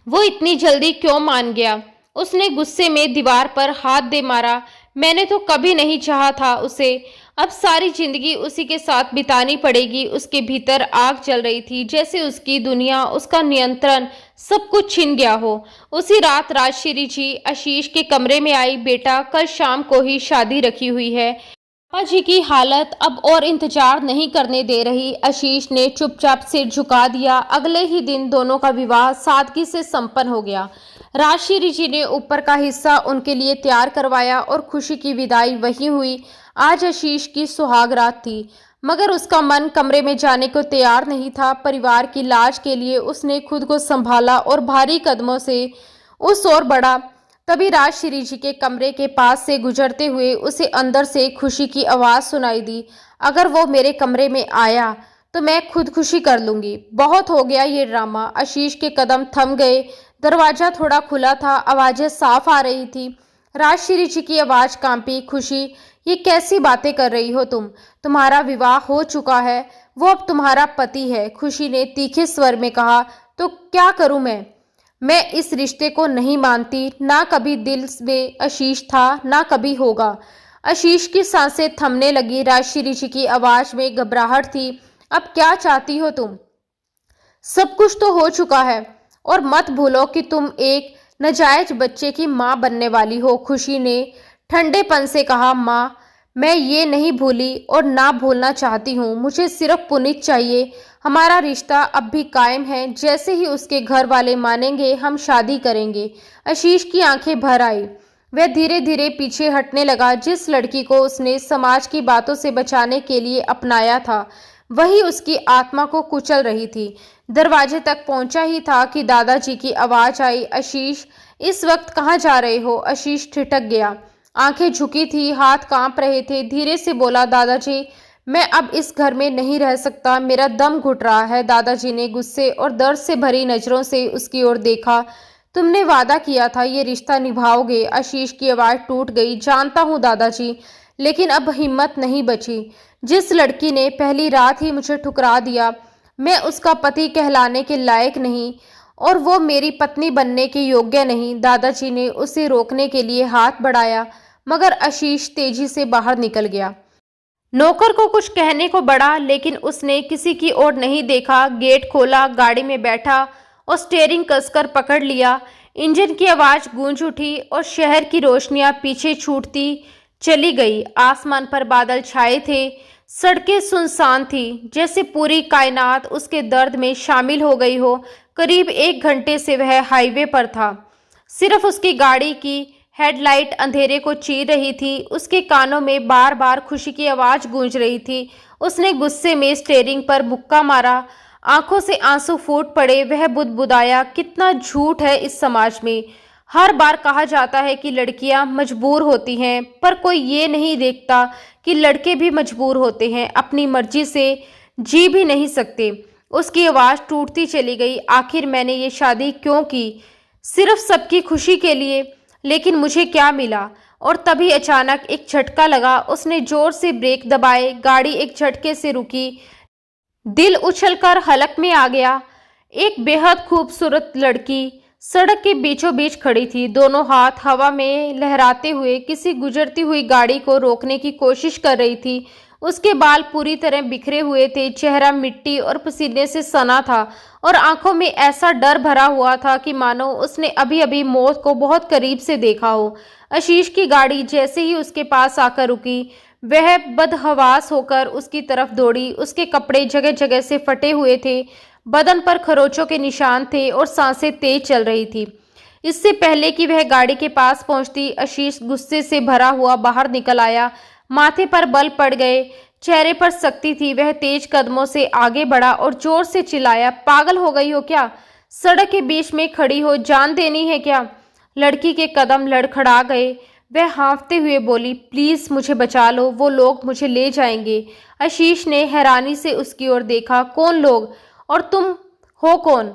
वो इतनी जल्दी क्यों मान गया? उसने गुस्से में दीवार पर हाथ दे मारा। मैंने तो कभी नहीं चाहा था उसे, अब सारी जिंदगी उसी के साथ बितानी पड़ेगी। उसके भीतर आग जल रही थी, जैसे उसकी दुनिया, उसका नियंत्रण, सब कुछ छिन गया हो। उसी रात राजश्री जी आशीष के कमरे में आई। बेटा, कल शाम को ही शादी रखी हुई है। पापा जी की हालत अब और इंतजार नहीं करने दे रही। आशीष ने चुपचाप सिर झुका दिया। अगले ही दिन दोनों का विवाह सादगी से संपन्न हो गया। राजश्री जी ने ऊपर का हिस्सा उनके लिए तैयार करवाया और खुशी की विदाई वहीं हुई। आज आशीष की सुहागरात थी, मगर उसका मन कमरे में जाने को तैयार नहीं था। परिवार की लाज के लिए उसने खुद को संभाला और भारी कदमों से उस ओर बढ़ा। तभी राजश्री जी के कमरे के पास से गुजरते हुए उसे अंदर से खुशी की आवाज़ सुनाई दी। अगर वो मेरे कमरे में आया तो मैं खुदकुशी कर लूंगी। बहुत हो गया ये ड्रामा। आशीष के कदम थम गए। दरवाजा थोड़ा खुला था, आवाज़ें साफ आ रही थी। राजश्री जी की आवाज़ कांपी। खुशी, ये कैसी बातें कर रही हो तुम? तुम्हारा विवाह हो चुका है, वो अब तुम्हारा पति है। खुशी ने तीखे स्वर में कहा। तो क्या करूं मैं इस रिश्ते को नहीं मानती। ना कभी दिल में आशीष था, ना कभी होगा। आशीष की सांसें थमने लगी। राजश्री जी की आवाज़ में घबराहट थी। अब क्या चाहती हो तुम? सब कुछ तो हो चुका है, और मत भूलो कि तुम एक नाजायज बच्चे की माँ बनने वाली हो। खुशी ने ठंडेपन से कहा, माँ, मैं ये नहीं भूली और ना भूलना चाहती हूँ। मुझे सिर्फ पुनीत चाहिए। हमारा रिश्ता अब भी कायम है। जैसे ही उसके घर वाले मानेंगे, हम शादी करेंगे। आशीष की आंखें भर आई। वह धीरे धीरे पीछे हटने लगा। जिस लड़की को उसने समाज की बातों से बचाने के लिए अपनाया था, वही उसकी आत्मा को कुचल रही थी। दरवाजे तक पहुंचा ही था कि दादाजी की आवाज़ आई, आशीष, इस वक्त कहाँ जा रहे हो? आशीष ठिठक गया। आंखें झुकी थी, हाथ कांप रहे थे। धीरे से बोला, दादाजी, मैं अब इस घर में नहीं रह सकता, मेरा दम घुट रहा है। दादाजी ने गुस्से और दर्द से भरी नज़रों से उसकी ओर देखा। तुमने वादा किया था ये रिश्ता निभाओगे। आशीष की आवाज़ टूट गई। जानता हूँ दादाजी, लेकिन अब हिम्मत नहीं बची। जिस लड़की ने पहली रात ही मुझे ठुकरा दिया, मैं उसका पति कहलाने के लायक नहीं, और वो मेरी पत्नी बनने के योग्य नहीं। दादाजी ने उसे रोकने के लिए हाथ बढ़ाया, मगर आशीष तेजी से बाहर निकल गया। नौकर को कुछ कहने को बढ़ा, लेकिन उसने किसी की ओर नहीं देखा। गेट खोला, गाड़ी में बैठा और स्टीयरिंग कसकर पकड़ लिया। इंजन की आवाज़ गूंज उठी और शहर की रोशनियां पीछे छूटती चली गई। आसमान पर बादल छाए थे। सड़कें सुनसान थी, जैसे पूरी कायनात उसके दर्द में शामिल हो गई हो। करीब 1 घंटे से वह हाईवे पर था। सिर्फ उसकी गाड़ी की हेडलाइट अंधेरे को चीर रही थी। उसके कानों में बार बार खुशी की आवाज़ गूंज रही थी। उसने गुस्से में स्टीयरिंग पर मुक्का मारा। आंखों से आंसू फूट पड़े। वह बुदबुदाया, कितना झूठ है इस समाज में। हर बार कहा जाता है कि लड़कियां मजबूर होती हैं, पर कोई ये नहीं देखता कि लड़के भी मजबूर होते हैं, अपनी मर्जी से जी भी नहीं सकते। उसकी आवाज़ टूटती चली गई। आखिर मैंने ये शादी क्यों की? सिर्फ सबकी खुशी के लिए। लेकिन मुझे क्या मिला? और तभी अचानक एक झटका लगा। उसने जोर से ब्रेक दबाए। गाड़ी एक झटके से रुकी। दिल उछलकर हलक में आ गया। एक बेहद खूबसूरत लड़की सड़क के बीचों बीच खड़ी थी, दोनों हाथ हवा में लहराते हुए किसी गुजरती हुई गाड़ी को रोकने की कोशिश कर रही थी। उसके बाल पूरी तरह बिखरे हुए थे, चेहरा मिट्टी और पसीने से सना था और आंखों में ऐसा डर भरा हुआ था कि मानो उसने अभी अभी मौत को बहुत करीब से देखा हो। आशीष की गाड़ी जैसे ही उसके पास आकर रुकी, वह बदहवास होकर उसकी तरफ दौड़ी। उसके कपड़े जगह जगह से फटे हुए थे, बदन पर खरोचों के निशान थे और सांसें तेज चल रही थी। इससे पहले कि वह गाड़ी के पास पहुंचती, आशीष गुस्से से भरा हुआ बाहर निकल आया। माथे पर बल पड़ गए, चेहरे पर सख्ती थी। वह तेज कदमों से आगे बढ़ा और जोर से चिल्लाया, पागल हो गई हो क्या? सड़क के बीच में खड़ी हो, जान देनी है क्या? लड़की के कदम लड़खड़ा गए। वह हाँफते हुए बोली, प्लीज मुझे बचा लो, वो लोग मुझे ले जाएंगे। आशीष ने हैरानी से उसकी ओर देखा, कौन लोग? और तुम हो कौन?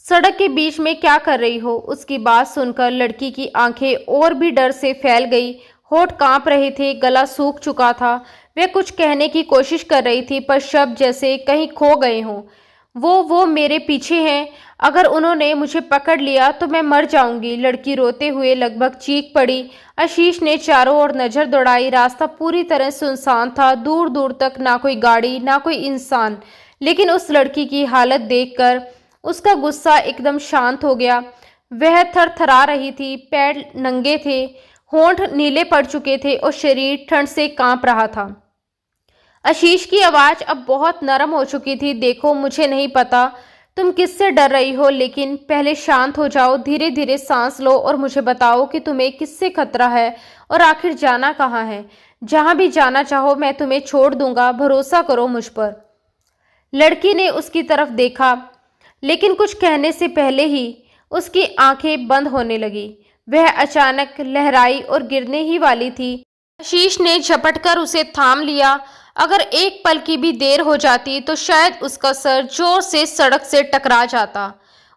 सड़क के बीच में क्या कर रही हो? उसकी बात सुनकर लड़की की आंखें और भी डर से फैल गई, होठ कांप रहे थे, गला सूख चुका था। वह कुछ कहने की कोशिश कर रही थी पर शब्द जैसे कहीं खो गए हों। वो मेरे पीछे हैं, अगर उन्होंने मुझे पकड़ लिया तो मैं मर जाऊंगी। लड़की रोते हुए लगभग चीख पड़ी। आशीष ने चारों ओर नजर दौड़ाई। रास्ता पूरी तरह सुनसान था, दूर दूर तक ना कोई गाड़ी ना कोई इंसान। लेकिन उस लड़की की हालत देखकर उसका गुस्सा एकदम शांत हो गया। वह थरथरा रही थी, पैर नंगे थे, होंठ नीले पड़ चुके थे और शरीर ठंड से कांप रहा था। आशीष की आवाज अब बहुत नरम हो चुकी थी, देखो मुझे नहीं पता तुम किससे डर रही हो, लेकिन पहले शांत हो जाओ, धीरे धीरे सांस लो और मुझे बताओ कि तुम्हें किससे खतरा है और आखिर जाना कहाँ है। जहां भी जाना चाहो मैं तुम्हें छोड़ दूंगा, भरोसा करो मुझ पर। लड़की ने उसकी तरफ देखा, लेकिन कुछ कहने से पहले ही उसकी आंखें बंद होने लगी। वह अचानक लहराई और गिरने ही वाली थी। आशीष ने झपटकर उसे थाम लिया। अगर एक पल की भी देर हो जाती तो शायद उसका सर जोर से सड़क से टकरा जाता।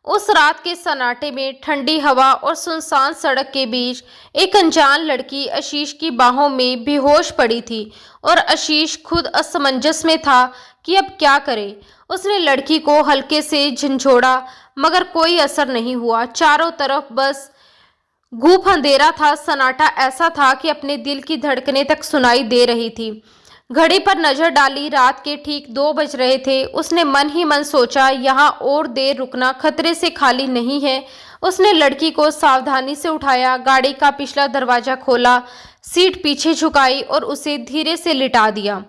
उस रात के सन्नाटे में, ठंडी हवा और सुनसान सड़क के बीच एक अनजान लड़की आशीष की बाहों में बेहोश पड़ी थी और आशीष खुद असमंजस में था कि अब क्या करे। उसने लड़की को हल्के से झंझोड़ा मगर कोई असर नहीं हुआ। चारों तरफ बस घूप अंधेरा था। सन्नाटा ऐसा था कि अपने दिल की धड़कनें तक सुनाई दे रही थी। घड़ी पर नजर डाली, रात के ठीक 2 बज रहे थे। उसने मन ही मन सोचा, यहाँ और देर रुकना खतरे से खाली नहीं है। उसने लड़की को सावधानी से उठाया, गाड़ी का पिछला दरवाजा खोला, सीट पीछे झुकाई और उसे धीरे से लिटा दिया।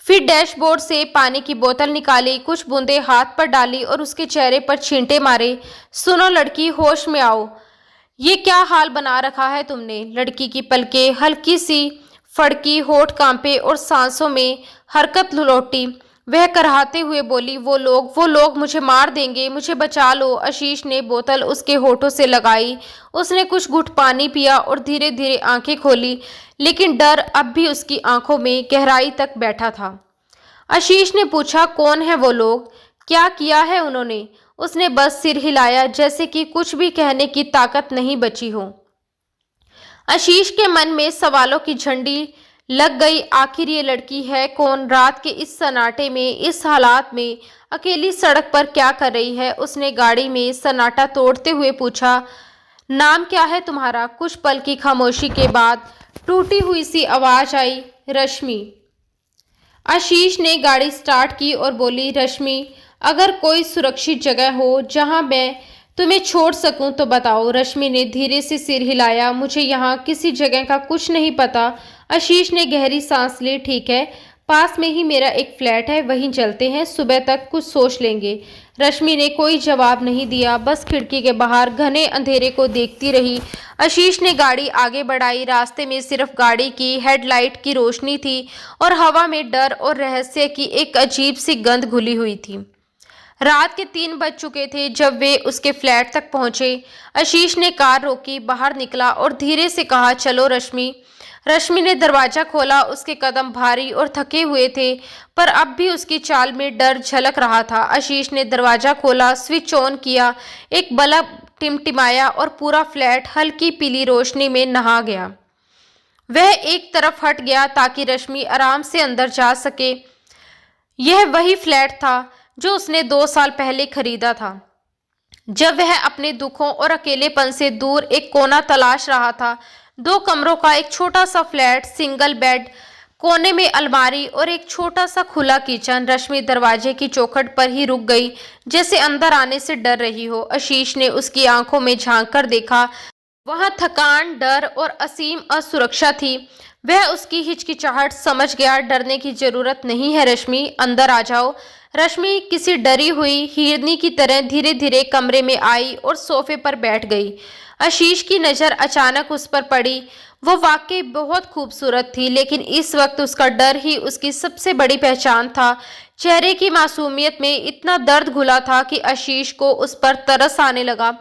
फिर डैशबोर्ड से पानी की बोतल निकाली, कुछ बूंदें हाथ पर डाली और उसके चेहरे पर छींटे मारे। सुनो लड़की, होश में आओ, ये क्या हाल बना रखा है तुमने? लड़की की पलकें हल्की सी फड़की, होठ कांपे और सांसों में हरकत लौटी। वह कराहते हुए बोली, वो लोग मुझे मार देंगे, मुझे बचा लो। आशीष ने बोतल उसके होठों से लगाई। उसने कुछ घुट पानी पिया और धीरे धीरे आंखें खोली, लेकिन डर अब भी उसकी आंखों में गहराई तक बैठा था। आशीष ने पूछा, कौन है वो लोग? क्या किया है उन्होंने? उसने बस सिर हिलाया, जैसे कि कुछ भी कहने की ताकत नहीं बची हो। आशीष के मन में सवालों की झंडी लग गई। आखिर ये लड़की है कौन? रात के इस सन्नाटे में, इस हालात में अकेली सड़क पर क्या कर रही है? उसने गाड़ी में सन्नाटा तोड़ते हुए पूछा, नाम क्या है तुम्हारा? कुछ पल की खामोशी के बाद टूटी हुई सी आवाज आई, रश्मि। आशीष ने गाड़ी स्टार्ट की और बोली, रश्मि, अगर कोई सुरक्षित जगह हो जहां मैं तुम्हें छोड़ सकूं तो बताओ। रश्मि ने धीरे से सिर हिलाया, मुझे यहाँ किसी जगह का कुछ नहीं पता। आशीष ने गहरी सांस ली, ठीक है, पास में ही मेरा एक फ्लैट है, वहीं चलते हैं, सुबह तक कुछ सोच लेंगे। रश्मि ने कोई जवाब नहीं दिया, बस खिड़की के बाहर घने अंधेरे को देखती रही। आशीष ने गाड़ी आगे बढ़ाई। रास्ते में सिर्फ गाड़ी की हेडलाइट की रोशनी थी और हवा में डर और रहस्य की एक अजीब सी गंध घुली हुई थी। रात के 3 बज चुके थे जब वे उसके फ्लैट तक पहुंचे। आशीष ने कार रोकी, बाहर निकला और धीरे से कहा, चलो रश्मि। रश्मि ने दरवाजा खोला। उसके कदम भारी और थके हुए थे, पर अब भी उसकी चाल में डर झलक रहा था। आशीष ने दरवाजा खोला, स्विच ऑन किया, एक बल्ब टिमटिमाया और पूरा फ्लैट हल्की पीली रोशनी में नहा गया। वह एक तरफ हट गया ताकि रश्मि आराम से अंदर जा सके। यह वही फ्लैट था जो उसने 2 साल पहले खरीदा था, जब वह अपने दुखों और अकेलेपन से दूर एक कोना तलाश रहा था। 2 कमरों का एक छोटा सा फ्लैट, सिंगल बेड, कोने में अलमारी और एक छोटा सा खुला किचन। रश्मि दरवाजे की चौखट पर ही रुक गई, जैसे अंदर आने से डर रही हो। आशीष ने उसकी आंखों में झांक कर देखा। वहां थकान, डर और असीम असुरक्षा थी। वह उसकी हिचकिचाहट समझ गया। डरने की जरूरत नहीं है रश्मि, अंदर आ जाओ। रश्मि किसी डरी हुई हिरनी की तरह धीरे धीरे कमरे में आई और सोफे पर बैठ गई। आशीष की नज़र अचानक उस पर पड़ी। वो वाकई बहुत खूबसूरत थी, लेकिन इस वक्त उसका डर ही उसकी सबसे बड़ी पहचान था। चेहरे की मासूमियत में इतना दर्द घुला था कि आशीष को उस पर तरस आने लगा।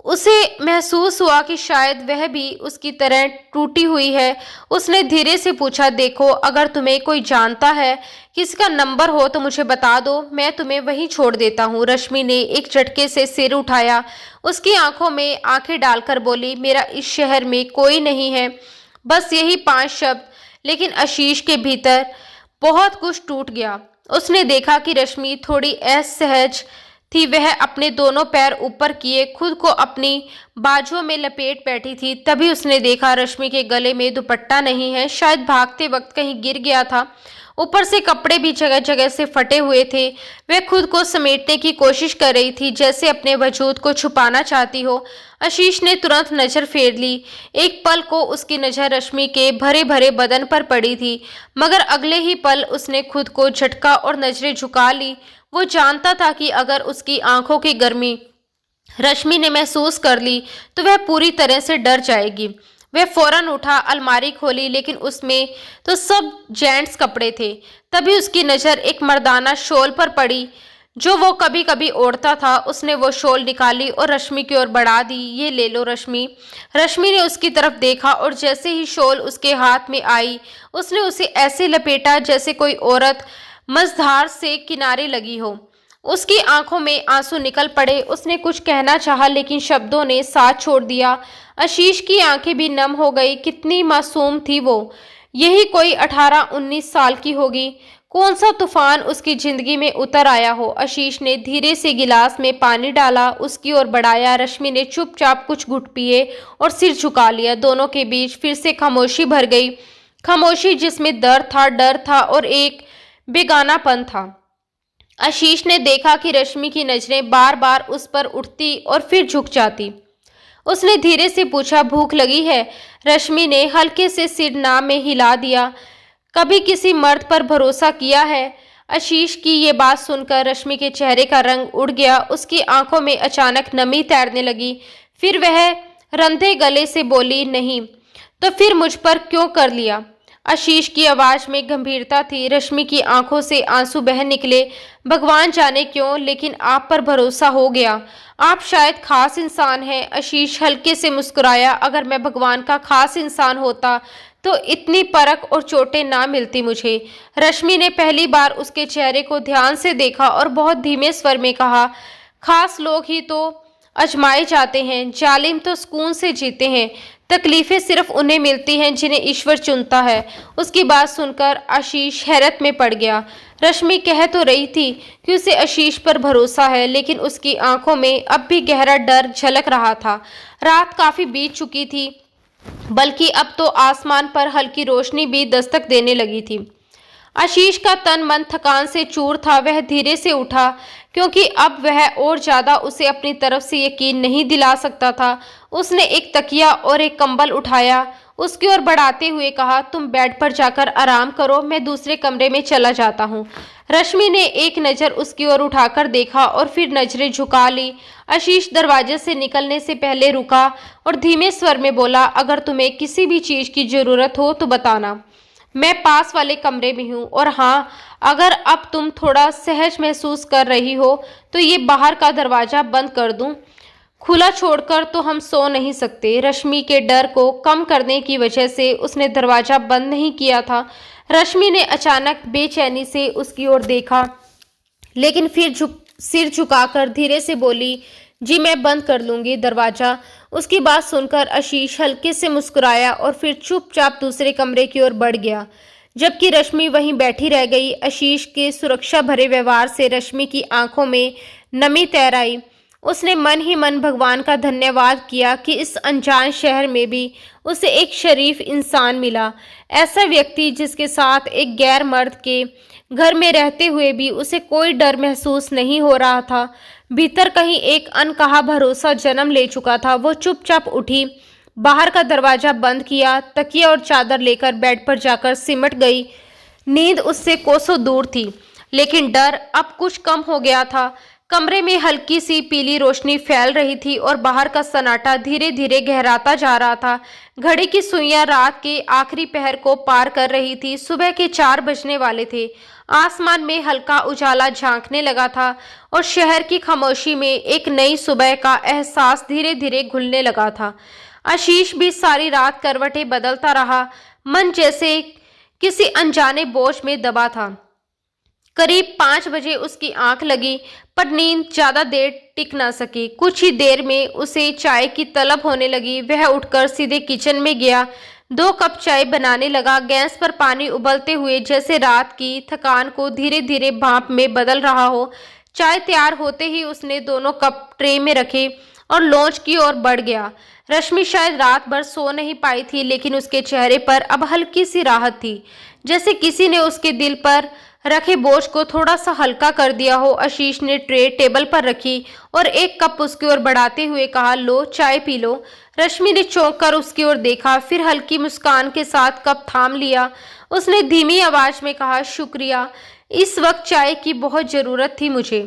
उसे महसूस हुआ कि शायद वह भी उसकी तरह टूटी हुई है। उसने धीरे से पूछा, देखो, अगर तुम्हें कोई जानता है, किसी का नंबर हो तो मुझे बता दो, मैं तुम्हें वहीं छोड़ देता हूँ। रश्मि ने एक झटके से सिर उठाया। उसकी आंखों में आंखें डालकर बोली, मेरा इस शहर में कोई नहीं है। बस यही 5 शब्द। लेकिन आशीष के भीतर बहुत कुछ टूट गया। उसने देखा कि रश्मि थोड़ी असहज थी। वह अपने दोनों पैर ऊपर किए खुद को अपनी बाजुओं में लपेट बैठी थी। तभी उसने देखा रश्मि के गले में दुपट्टा नहीं है, शायद भागते वक्त कहीं गिर गया था। ऊपर से कपड़े भी जगह जगह से फटे हुए थे। वह खुद को समेटने की कोशिश कर रही थी, जैसे अपने वजूद को छुपाना चाहती हो। आशीष ने तुरंत नजर फेर ली। एक पल को उसकी नजर रश्मि के भरे भरे बदन पर पड़ी थी, मगर अगले ही पल उसने खुद को झटका और नजरें झुका ली। वो जानता था कि अगर उसकी आंखों की गर्मी रश्मि ने महसूस कर ली तो वह पूरी तरह से डर जाएगी। वह फौरन उठा, अलमारी खोली, लेकिन उसमें तो सब जेंट्स कपड़े थे। तभी उसकी नज़र एक मर्दाना शॉल पर पड़ी जो वो कभी कभी ओढ़ता था। उसने वो शॉल निकाली और रश्मि की ओर बढ़ा दी। ये ले लो रश्मि। रश्मि ने उसकी तरफ देखा और जैसे ही शॉल उसके हाथ में आई, उसने उसे ऐसे लपेटा जैसे कोई औरत मझधार से किनारे लगी हो। उसकी आंखों में आंसू निकल पड़े। उसने कुछ कहना चाहा, लेकिन शब्दों ने साथ छोड़ दिया। आशीष की आंखें भी नम हो गई। कितनी मासूम थी वो। यही कोई 18-19 साल की होगी। कौन सा तूफान उसकी जिंदगी में उतर आया हो। आशीष ने धीरे से गिलास में पानी डाला, उसकी ओर बढ़ाया। रश्मि ने चुपचाप कुछ घुट पिए और सिर झुका लिया। दोनों के बीच फिर से खामोशी भर गई। खामोशी जिसमें डर था और एक बेगानापन था। आशीष ने देखा कि रश्मि की नजरें बार बार उस पर उठती और फिर झुक जाती। उसने धीरे से पूछा, भूख लगी है? रश्मि ने हल्के से सिर ना में हिला दिया। कभी किसी मर्द पर भरोसा किया है? आशीष की ये बात सुनकर रश्मि के चेहरे का रंग उड़ गया। उसकी आंखों में अचानक नमी तैरने लगी। फिर वह रंधे गले से बोली, नहीं तो फिर मुझ पर क्यों कर लिया? आशीष की आवाज में गंभीरता थी। रश्मि की आंखों से आंसू बह निकले। भगवान जाने क्यों, लेकिन आप पर भरोसा हो गया। आप शायद खास इंसान हैं। आशीष हल्के से मुस्कुराया। अगर मैं भगवान का खास इंसान होता तो इतनी परख और चोटें ना मिलती मुझे। रश्मि ने पहली बार उसके चेहरे को ध्यान से देखा और बहुत धीमे स्वर में कहा, खास लोग ही तो आजमाए जाते हैं, जालिम तो सुकून से जीते हैं। तकलीफें सिर्फ उन्हें मिलती हैं जिन्हें ईश्वर चुनता है। उसकी बात सुनकर आशीष हैरत में पड़ गया। रश्मि कह तो रही थी कि उसे आशीष पर भरोसा है, लेकिन उसकी आंखों में अब भी गहरा डर झलक रहा था। रात काफी बीत चुकी थी, बल्कि अब तो आसमान पर हल्की रोशनी भी दस्तक देने लगी थी। आशीष का तन मन थकान से चूर था। वह धीरे से उठा, क्योंकि अब वह और ज्यादा उसे अपनी तरफ से यकीन नहीं दिला सकता था। उसने एक तकिया और एक कंबल उठाया, उसकी ओर बढ़ाते हुए कहा, तुम बेड पर जाकर आराम करो, मैं दूसरे कमरे में चला जाता हूँ। रश्मि ने एक नज़र उसकी ओर उठाकर देखा और फिर नजरें झुका ली। आशीष दरवाजे से निकलने से पहले रुका और धीमे स्वर में बोला, अगर तुम्हें किसी भी चीज की जरूरत हो तो बताना, मैं पास वाले कमरे में हूँ। और हाँ, अगर अब तुम थोड़ा सहज महसूस कर रही हो तो ये बाहर का दरवाज़ा बंद कर दूँ? खुला छोड़कर तो हम सो नहीं सकते। रश्मि के डर को कम करने की वजह से उसने दरवाज़ा बंद नहीं किया था। रश्मि ने अचानक बेचैनी से उसकी ओर देखा, लेकिन फिर सिर झुकाकर धीरे से बोली, जी मैं बंद कर लूँगी दरवाज़ा। उसकी बात सुनकर आशीष हल्के से मुस्कुराया और फिर चुपचाप दूसरे कमरे की ओर बढ़ गया, जबकि रश्मि वहीं बैठी रह गई। आशीष के सुरक्षा भरे व्यवहार से रश्मि की आंखों में नमी तैर आई। उसने मन ही मन भगवान का धन्यवाद किया कि इस अनजान शहर में भी उसे एक शरीफ इंसान मिला, ऐसा व्यक्ति जिसके साथ एक गैर मर्द के घर में रहते हुए भी उसे कोई डर महसूस नहीं हो रहा था। भीतर कहीं एक अनकहा भरोसा जन्म ले चुका था। वो चुपचाप उठी, बाहर का दरवाजा बंद किया, तकिया और चादर लेकर बेड पर जाकर सिमट गई। नींद उससे कोसों दूर थी, लेकिन डर अब कुछ कम हो गया था। कमरे में हल्की सी पीली रोशनी फैल रही थी और बाहर का सन्नाटा धीरे धीरे गहराता जा रहा था। घड़ी की सुइयां रात के आखिरी पहर को पार कर रही थी। सुबह के 4 बजने वाले थे। आसमान में हल्का उजाला झांकने लगा था और शहर की खामोशी में एक नई सुबह का एहसास धीरे धीरे घुलने लगा था। आशीष भी सारी रात करवटें बदलता रहा, मन जैसे किसी अनजाने बोझ में दबा था। करीब 5 बजे उसकी आंख लगी, पर नींद ज्यादा देर टिक ना सकी। कुछ ही देर में उसे चाय की तलब होने लगी। वह उठकर सीधे किचन में गया, 2 कप चाय बनाने लगा। गैस पर पानी उबलते हुए जैसे रात की थकान को धीरे धीरे भाप में बदल रहा हो। चाय तैयार होते ही उसने दोनों कप ट्रे में रखे और लॉन्च की ओर बढ़ गया। रश्मि शायद रात भर सो नहीं पाई थी, लेकिन उसके चेहरे पर अब हल्की सी राहत थी, जैसे किसी ने उसके दिल पर रखे बोझ को थोड़ा सा हल्का कर दिया हो। आशीष ने ट्रे टेबल पर रखी और 1 कप उसकी ओर बढ़ाते हुए कहा, लो चाय पी लो। रश्मि ने चौंक कर उसकी ओर देखा, फिर हल्की मुस्कान के साथ कप थाम लिया। उसने धीमी आवाज में कहा, शुक्रिया, इस वक्त चाय की बहुत जरूरत थी मुझे।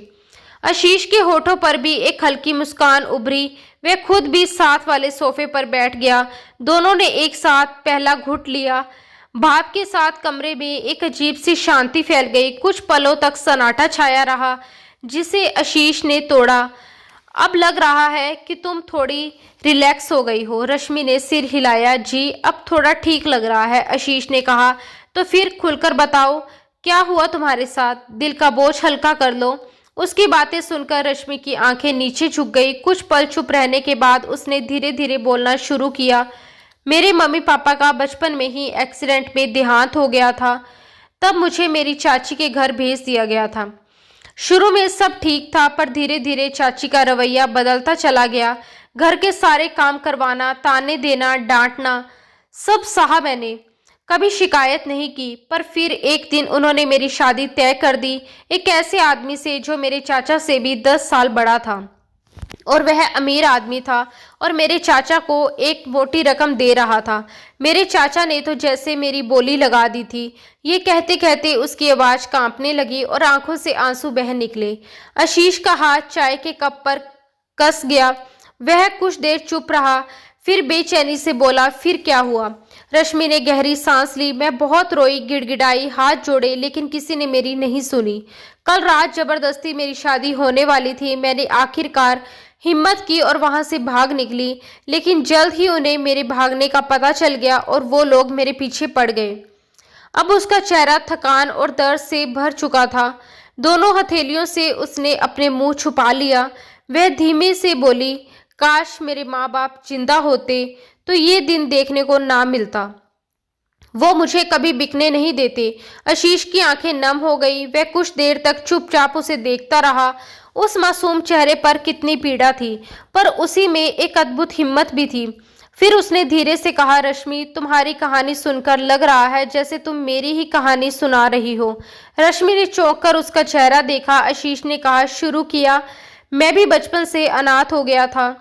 आशीष के होठों पर भी एक हल्की मुस्कान उभरी। वह खुद भी साथ वाले सोफे पर बैठ गया। दोनों ने एक साथ पहला घुट लिया। भाप के साथ कमरे में एक अजीब सी शांति फैल गई। कुछ पलों तक सन्नाटा छाया रहा, जिसे आशीष ने तोड़ा। अब लग रहा है कि तुम थोड़ी रिलैक्स हो गई हो। रश्मि ने सिर हिलाया। जी, अब थोड़ा ठीक लग रहा है, आशीष ने कहा। तो फिर खुलकर बताओ, क्या हुआ तुम्हारे साथ? दिल का बोझ हल्का कर लो। उसकी बातें सुनकर रश्मि की आंखें नीचे झुक गई। कुछ पल चुप रहने के बाद उसने धीरे धीरे बोलना शुरू किया। मेरे मम्मी पापा का बचपन में ही एक्सीडेंट में देहांत हो गया था। तब मुझे मेरी चाची के घर भेज दिया गया था। शुरू में सब ठीक था, पर धीरे धीरे चाची का रवैया बदलता चला गया। घर के सारे काम करवाना, ताने देना, डांटना, सब सहा मैंने। कभी शिकायत नहीं की। पर फिर एक दिन उन्होंने मेरी शादी तय कर दी, एक ऐसे आदमी से जो मेरे चाचा से भी 10 साल बड़ा था, और वह अमीर आदमी था और मेरे चाचा को एक मोटी रकम दे रहा था। मेरे चाचा ने तो जैसे मेरी बोली लगा दी थी। ये कहते कहते उसकी आवाज़ कांपने लगी और आंखों से आंसू बह निकले। आशीष का हाथ चाय के कप पर कस गया। वह कुछ देर चुप रहा, फिर बेचैनी से बोला, फिर क्या हुआ? रश्मि ने गहरी सांस ली। मैं बहुत रोई, गिड़गिड़ाई, हाथ जोड़े, लेकिन किसी ने मेरी नहीं सुनी। कल रात जबरदस्ती मेरी शादी होने वाली थी। मैंने आखिरकार हिम्मत की और वहां से भाग निकली, लेकिन जल्द ही उन्हें मेरे भागने का पता चल गया और वो लोग मेरे पीछे पड़ गए। अब उसका चेहरा थकान और दर्द से भर चुका था। दोनों हथेलियों से उसने अपने मुंह छुपा लिया। वह धीमे से बोली, काश मेरे माँ बाप जिंदा होते तो ये दिन देखने को ना मिलता। वो मुझे कभी बिकने नहीं देते। आशीष की आंखें नम हो गई। वह कुछ देर तक चुपचाप उसे देखता रहा। उस मासूम चेहरे पर कितनी पीड़ा थी, पर उसी में एक अद्भुत हिम्मत भी थी। फिर उसने धीरे से कहा, रश्मि, तुम्हारी कहानी सुनकर लग रहा है जैसे तुम मेरी ही कहानी सुना रही हो। रश्मि ने चौंक कर उसका चेहरा देखा। आशीष ने कहा, शुरू किया, मैं भी बचपन से अनाथ हो गया था।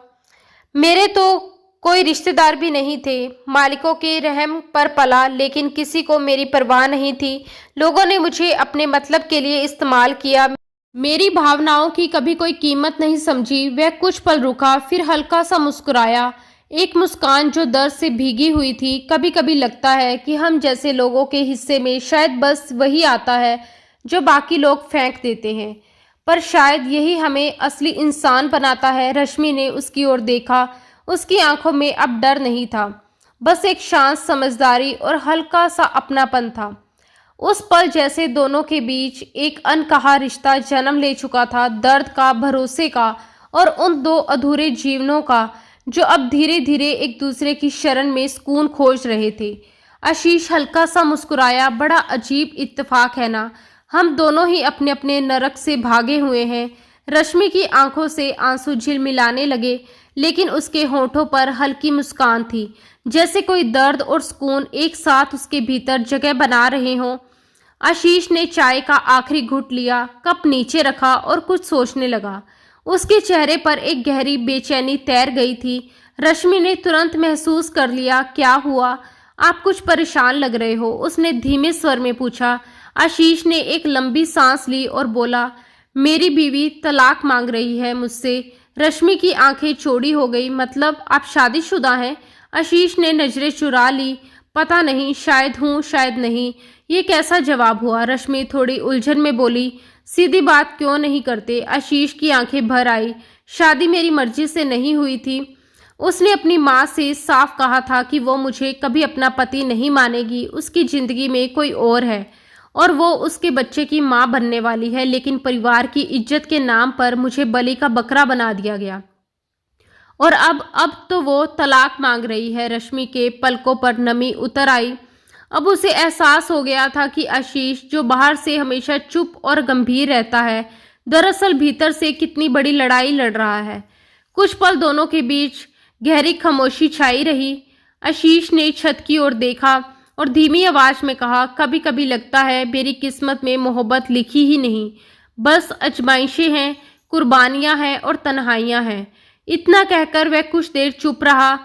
मेरे तो कोई रिश्तेदार भी नहीं थे। मालिकों के रहम पर पला, लेकिन किसी को मेरी परवाह नहीं थी। लोगों ने मुझे अपने मतलब के लिए इस्तेमाल किया। मेरी भावनाओं की कभी कोई कीमत नहीं समझी। वह कुछ पल रुका, फिर हल्का सा मुस्कुराया, एक मुस्कान जो दर्द से भीगी हुई थी। कभी कभी लगता है कि हम जैसे लोगों के हिस्से में शायद बस वही आता है जो बाकी लोग फेंक देते हैं, पर शायद यही हमें असली इंसान बनाता है। रश्मि ने उसकी ओर देखा। उसकी आंखों में अब डर नहीं था, बस एक शांत समझदारी और हल्का सा अपनापन था। उस पल जैसे दोनों के बीच एक अनकहा रिश्ता जन्म ले चुका था, दर्द का, भरोसे का और उन 2 अधूरे जीवनों का, जो अब धीरे धीरे एक दूसरे की शरण में सुकून खोज रहे थे। आशीष हल्का सा मुस्कुराया। बड़ा अजीब इत्तेफाक है ना, हम दोनों ही अपने अपने नरक से भागे हुए हैं। रश्मि की आंखों से आंसू झिलमिलाने लगे, लेकिन उसके होठों पर हल्की मुस्कान थी, जैसे कोई दर्द और सुकून एक साथ उसके भीतर जगह बना रहे हों। आशीष ने चाय का आखिरी घुट लिया, कप नीचे रखा और कुछ सोचने लगा। उसके चेहरे पर एक गहरी बेचैनी तैर गई थी। रश्मि ने तुरंत महसूस कर लिया। क्या हुआ? आप कुछ परेशान लग रहे हो, उसने धीमे स्वर में पूछा। आशीष ने एक लंबी सांस ली और बोला, मेरी बीवी तलाक मांग रही है मुझसे। रश्मि की आंखें चौड़ी हो गई। मतलब आप शादीशुदा हैं? आशीष ने नजरें चुरा ली। पता नहीं, शायद हूँ शायद नहीं। ये कैसा जवाब हुआ? रश्मि थोड़ी उलझन में बोली। सीधी बात क्यों नहीं करते? आशीष की आंखें भर आई। शादी मेरी मर्जी से नहीं हुई थी। उसने अपनी माँ से साफ कहा था कि वो मुझे कभी अपना पति नहीं मानेगी। उसकी जिंदगी में कोई और है और वो उसके बच्चे की माँ बनने वाली है, लेकिन परिवार की इज्जत के नाम पर मुझे बलि का बकरा बना दिया गया और अब तो वो तलाक मांग रही है। रश्मि के पलकों पर नमी उतर आई। अब उसे एहसास हो गया था कि आशीष, जो बाहर से हमेशा चुप और गंभीर रहता है, दरअसल भीतर से कितनी बड़ी लड़ाई लड़ रहा है। कुछ पल दोनों के बीच गहरी खामोशी छाई रही। आशीष ने छत की ओर देखा और धीमी आवाज में कहा, कभी कभी लगता है मेरी किस्मत में मोहब्बत लिखी ही नहीं, बस आजमाइशें हैं, कुर्बानियां हैं और तन्हाइयां हैं। इतना कहकर वह कुछ देर चुप रहा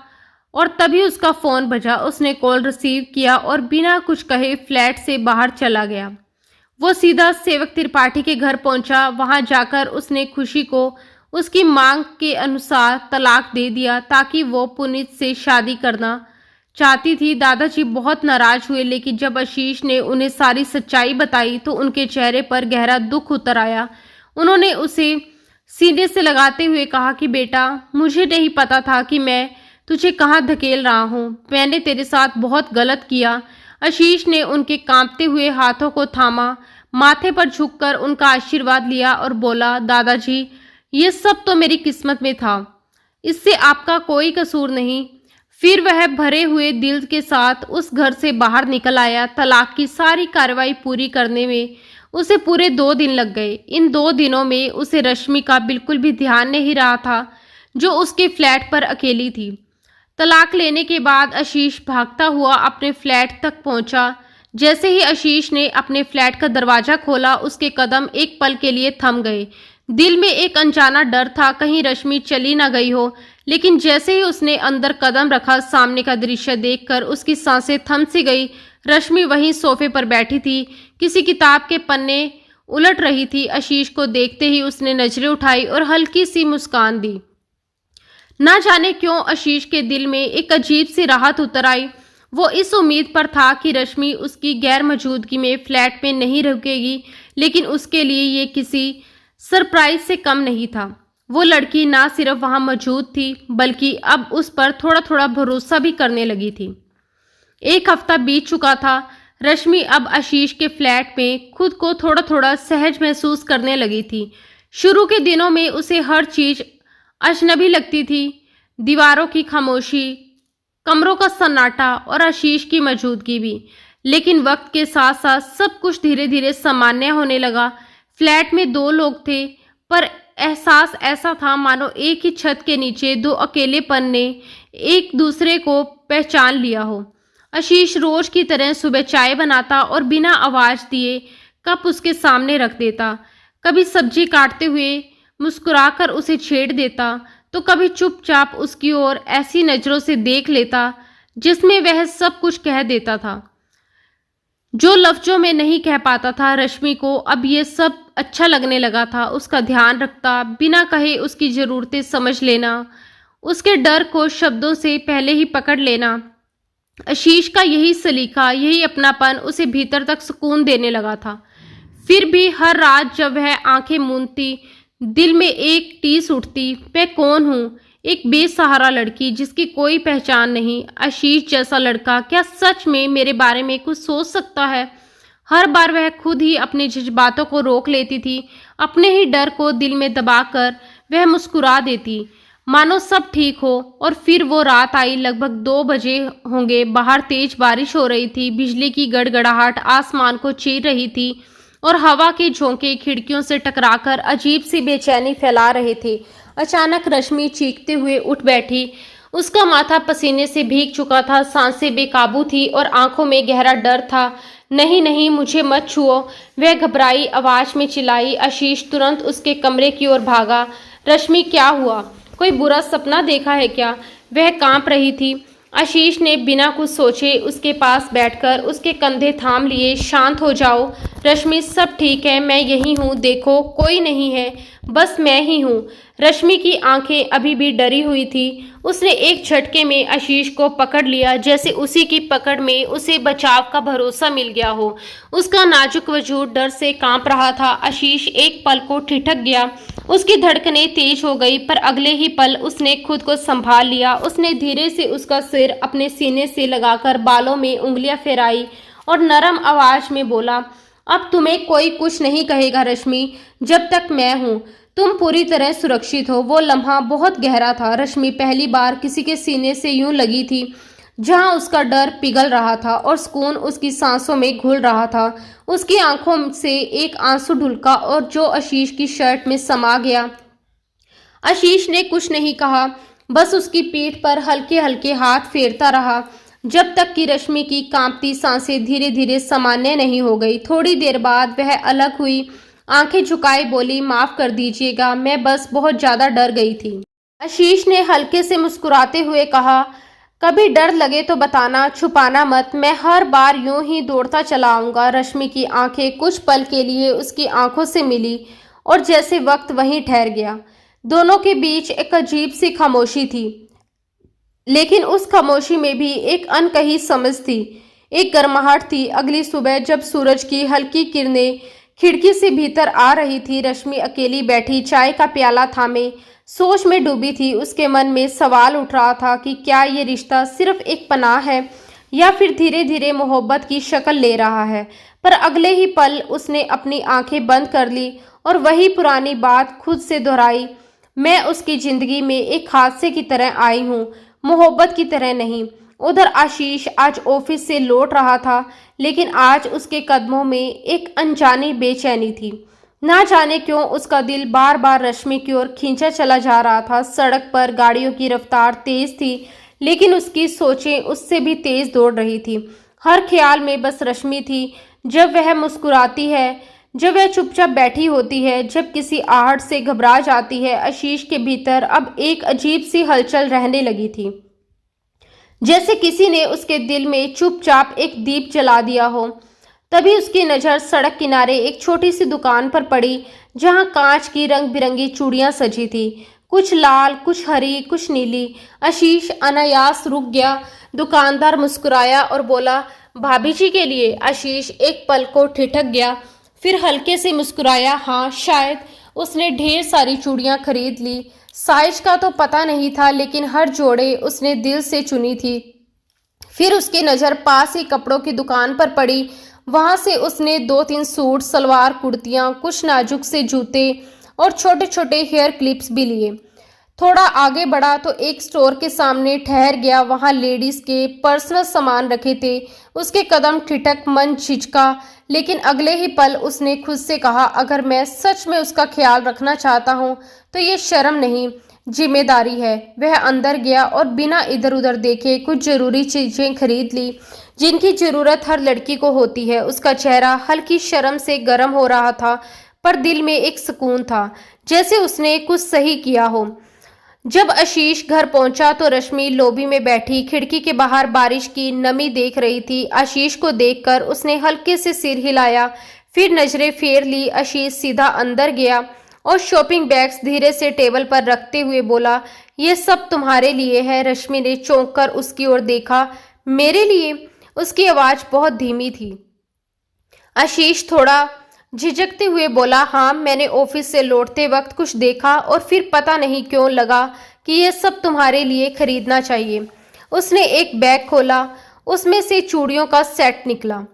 और तभी उसका फोन बजा। उसने कॉल रिसीव किया और बिना कुछ कहे फ्लैट से बाहर चला गया। वो सीधा सेवक त्रिपाठी के घर पहुंचा। वहां जाकर उसने खुशी को उसकी मांग के अनुसार तलाक दे दिया ताकि वो पुनीत से शादी करना चाहती थी। दादाजी बहुत नाराज हुए, लेकिन जब आशीष ने उन्हें सारी सच्चाई बताई तो उनके चेहरे पर गहरा दुख उतर आया। उन्होंने उसे सीने से लगाते हुए कहा कि बेटा, मुझे नहीं पता था कि मैं तुझे कहाँ धकेल रहा हूँ। मैंने तेरे साथ बहुत गलत किया। आशीष ने उनके कांपते हुए हाथों को थामा, माथे पर झुककर उनका आशीर्वाद लिया और बोला, दादाजी, ये सब तो मेरी किस्मत में था, इससे आपका कोई कसूर नहीं। फिर वह भरे हुए दिल के साथ उस घर से बाहर निकल आया। तलाक की सारी कार्रवाई पूरी करने में उसे पूरे 2 दिन लग गए। इन 2 दिनों में उसे रश्मि का बिल्कुल भी ध्यान नहीं रहा था, जो उसके फ्लैट पर अकेली थी। तलाक लेने के बाद आशीष भागता हुआ अपने फ्लैट तक पहुंचा। जैसे ही आशीष ने अपने फ्लैट का दरवाजा खोला, उसके कदम एक पल के लिए थम गए। दिल में एक अनजाना डर था, कहीं रश्मि चली ना गई हो। लेकिन जैसे ही उसने अंदर कदम रखा, सामने का दृश्य देखकर उसकी सांसें थम सी गई। रश्मि वहीं सोफे पर बैठी थी, किसी किताब के पन्ने उलट रही थी। आशीष को देखते ही उसने नजरें उठाई और हल्की सी मुस्कान दी। ना जाने क्यों आशीष के दिल में एक अजीब सी राहत उतर आई। वो इस उम्मीद पर था कि रश्मि उसकी गैर मौजूदगी में फ्लैट में नहीं रुकेगी, लेकिन उसके लिए ये किसी सरप्राइज से कम नहीं था। वो लड़की ना सिर्फ वहां मौजूद थी, बल्कि अब उस पर थोड़ा थोड़ा भरोसा भी करने लगी थी। 1 हफ्ता बीत चुका था। रश्मि अब आशीष के फ्लैट में खुद को थोड़ा थोड़ा सहज महसूस करने लगी थी। शुरू के दिनों में उसे हर चीज अजनबी लगती थी, दीवारों की खामोशी, कमरों का सन्नाटा और आशीष की मौजूदगी भी। लेकिन वक्त के साथ साथ सब कुछ धीरे धीरे सामान्य होने लगा। फ्लैट में 2 लोग थे, पर एहसास ऐसा था मानो एक ही छत के नीचे 2 अकेलेपन ने एक दूसरे को पहचान लिया हो। आशीष रोज की तरह सुबह चाय बनाता और बिना आवाज दिए कप उसके सामने रख देता। कभी सब्जी काटते हुए मुस्कुराकर उसे छेड़ देता, तो कभी चुपचाप उसकी ओर ऐसी नजरों से देख लेता जिसमें वह सब कुछ कह देता था जो लफ्जों में नहीं कह पाता था। रश्मि को अब ये सब अच्छा लगने लगा था। उसका ध्यान रखता, बिना कहे उसकी ज़रूरतें समझ लेना, उसके डर को शब्दों से पहले ही पकड़ लेना। आशीष का यही सलीका, यही अपनापन उसे भीतर तक सुकून देने लगा था। फिर भी हर रात जब वह आंखें मूंदती, दिल में एक टीस उठती, मैं कौन हूँ? एक बेसहारा लड़की जिसकी कोई पहचान नहीं। आशीष जैसा लड़का क्या सच में मेरे बारे में कुछ सोच सकता है? हर बार वह खुद ही अपने जज्बातों को रोक लेती थी। अपने ही डर को दिल में दबाकर वह मुस्कुरा देती, मानो सब ठीक हो। और फिर वो रात आई। लगभग 2 बजे होंगे। बाहर तेज बारिश हो रही थी। बिजली की गड़गड़ाहट आसमान को चीर रही थी। और हवा के झोंके खिड़कियों से टकराकर अजीब सी बेचैनी फैला रहे थे। अचानक रश्मि चीखते हुए उठ बैठी। उसका माथा पसीने से भीग चुका था, सांसें बेकाबू थी और आंखों में गहरा डर था। नहीं नहीं, मुझे मत छुओ, वह घबराई आवाज में चिल्लाई। आशीष तुरंत उसके कमरे की ओर भागा। रश्मि, क्या हुआ? कोई बुरा सपना देखा है क्या? वह कांप रही थी। आशीष ने बिना कुछ सोचे उसके पास बैठकर उसके कंधे थाम लिए। शांत हो जाओ रश्मि, सब ठीक है, मैं यही हूँ, देखो कोई नहीं है, बस मैं ही हूँ। रश्मि की आंखें अभी भी डरी हुई थी। उसने एक झटके में आशीष को पकड़ लिया, जैसे उसी की पकड़ में उसे बचाव का भरोसा मिल गया हो। उसका नाजुक वजूद डर से कांप रहा था। आशीष एक पल को ठिठक गया। उसकी धड़कनें तेज हो गई, पर अगले ही पल उसने खुद को संभाल लिया। उसने धीरे से उसका सिर अपने सीने से लगाकर बालों में उंगलियां फेराई और नरम आवाज में बोला, अब तुम्हें कोई कुछ नहीं कहेगा रश्मि, जब तक मैं हूँ। तुम पूरी तरह सुरक्षित हो। वो लम्हा बहुत गहरा था। रश्मि पहली बार किसी के सीने से यूं लगी थी, जहां उसका डर पिघल रहा था और सुकून उसकी सांसों में घुल रहा था। उसकी आंखों से एक आंसू ढुलका और जो आशीष की शर्ट में समा गया। आशीष ने कुछ नहीं कहा, बस उसकी पीठ पर हल्के हल्के हाथ फेरता रहा, जब तक कि रश्मि की कांपती सांसें धीरे धीरे सामान्य नहीं हो गई। थोड़ी देर बाद वह अलग हुई, आंखें झुकाए बोली, माफ कर दीजिएगा, मैं बस बहुत ज्यादा डर गई थी। आशीष ने हल्के से मुस्कुराते हुए कहा, कभी डर लगे तो बताना, छुपाना मत, मैं हर बार यूं ही दौड़ता चला आऊंगा। रश्मि की आंखें कुछ पल के लिए उसकी आंखों से मिली और जैसे वक्त वहीं ठहर गया। दोनों के बीच एक अजीब सी खामोशी थी, लेकिन उस खामोशी में भी एक अनकही समझ थी, एक गर्माहट थी। अगली सुबह जब सूरज की हल्की किरणें खिड़की से भीतर आ रही थी, रश्मि अकेली बैठी चाय का प्याला थामे सोच में डूबी थी। उसके मन में सवाल उठ रहा था कि क्या ये रिश्ता सिर्फ एक पनाह है या फिर धीरे धीरे मोहब्बत की शक्ल ले रहा है। पर अगले ही पल उसने अपनी आंखें बंद कर ली और वही पुरानी बात खुद से दोहराई, मैं उसकी जिंदगी में एक हादसे की तरह आई हूँ, मोहब्बत की तरह नहीं। उधर आशीष आज ऑफिस से लौट रहा था, लेकिन आज उसके कदमों में एक अनजानी बेचैनी थी। ना जाने क्यों उसका दिल बार बार रश्मि की ओर खींचा चला जा रहा था। सड़क पर गाड़ियों की रफ्तार तेज थी, लेकिन उसकी सोचें उससे भी तेज दौड़ रही थी। हर ख्याल में बस रश्मि थी। जब वह मुस्कुराती है, जब वह चुपचाप बैठी होती है, जब किसी आहट से घबरा जाती है। आशीष के भीतर अब एक अजीब सी हलचल रहने लगी थी, जैसे किसी ने उसके दिल में चुपचाप एक दीप जला दिया हो। तभी उसकी नज़र सड़क किनारे एक छोटी सी दुकान पर पड़ी, जहां कांच की रंग बिरंगी चूड़ियां सजी थी, कुछ लाल, कुछ हरी, कुछ नीली। आशीष अनायास रुक गया। दुकानदार मुस्कुराया और बोला, भाभी जी के लिए। आशीष एक पल को ठिठक गया, फिर हल्के से मुस्कुराया, हाँ शायद। उसने ढेर सारी चूड़ियां खरीद ली। साइज का तो पता नहीं था, लेकिन हर जोड़े उसने दिल से चुनी थी। फिर उसकी नज़र पास ही कपड़ों की दुकान पर पड़ी। वहां से उसने 2-3 सूट, सलवार कुर्तियां, कुछ नाजुक से जूते और छोटे छोटे हेयर क्लिप्स भी लिए। थोड़ा आगे बढ़ा तो एक स्टोर के सामने ठहर गया। वहां लेडीज के पर्सनल सामान रखे थे। उसके कदम ठिठक, मन झिझका, लेकिन अगले ही पल उसने खुद से कहा, अगर मैं सच में उसका ख्याल रखना चाहता हूँ तो ये शर्म नहीं, जिम्मेदारी है। वह अंदर गया और बिना इधर उधर देखे कुछ जरूरी चीजें खरीद ली, जिनकी जरूरत हर लड़की को होती है। उसका चेहरा हल्की शर्म से गर्म हो रहा था, पर दिल में एक सुकून था, जैसे उसने कुछ सही किया हो। जब आशीष घर पहुंचा तो रश्मि लॉबी में बैठी खिड़की के बाहर बारिश की नमी देख रही थी। आशीष को देखकर उसने हल्के से सिर हिलाया, फिर नजरें फेर ली। आशीष सीधा अंदर गया और शॉपिंग बैग्स धीरे से टेबल पर रखते हुए बोला, ये सब तुम्हारे लिए है। रश्मि ने चौंक कर उसकी ओर देखा, मेरे लिए? उसकी आवाज बहुत धीमी थी। आशीष थोड़ा झिझकते हुए बोला, हाँ, मैंने ऑफिस से लौटते वक्त कुछ देखा और फिर पता नहीं क्यों लगा कि ये सब तुम्हारे लिए खरीदना चाहिए। उसने एक बैग खोला, उसमें से चूड़ियों का सेट निकला।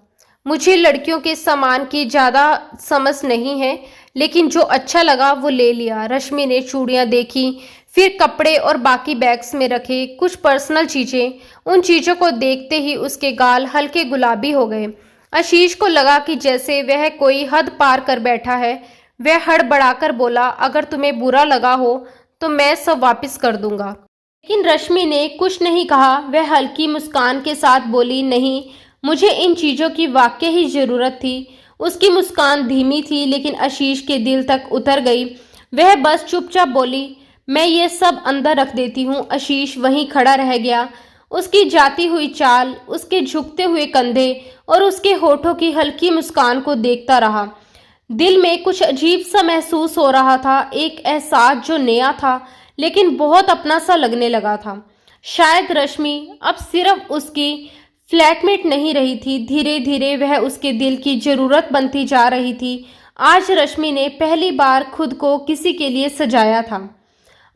मुझे लड़कियों के सामान की ज़्यादा समझ नहीं है, लेकिन जो अच्छा लगा वो ले लिया। रश्मि ने चूड़ियाँ देखी, फिर कपड़े और बाकी बैग्स में रखे कुछ पर्सनल चीज़ें। उन चीज़ों को देखते ही उसके गाल हल्के गुलाबी हो गए। आशीष को लगा कि जैसे वह कोई हद पार कर बैठा है। वह हड़बड़ाकर बोला, अगर तुम्हें बुरा लगा हो तो मैं सब वापस कर दूंगा। लेकिन रश्मि ने कुछ नहीं कहा। वह हल्की मुस्कान के साथ बोली, नहीं, मुझे इन चीज़ों की वाकई ही ज़रूरत थी। उसकी मुस्कान धीमी थी लेकिन आशीष के दिल तक उतर गई। वह बस चुपचाप बोली, मैं ये सब अंदर रख देती हूँ। आशीष वहीं खड़ा रह गया। उसकी जाती हुई चाल, उसके झुकते हुए कंधे और उसके होठों की हल्की मुस्कान को देखता रहा। दिल में कुछ अजीब सा महसूस हो रहा था, एक एहसास जो नया था लेकिन बहुत अपना सा लगने लगा था। शायद रश्मि अब सिर्फ उसकी फ्लैटमेट नहीं रही थी, धीरे धीरे वह उसके दिल की जरूरत बनती जा रही थी। आज रश्मि ने पहली बार खुद को किसी के लिए सजाया था।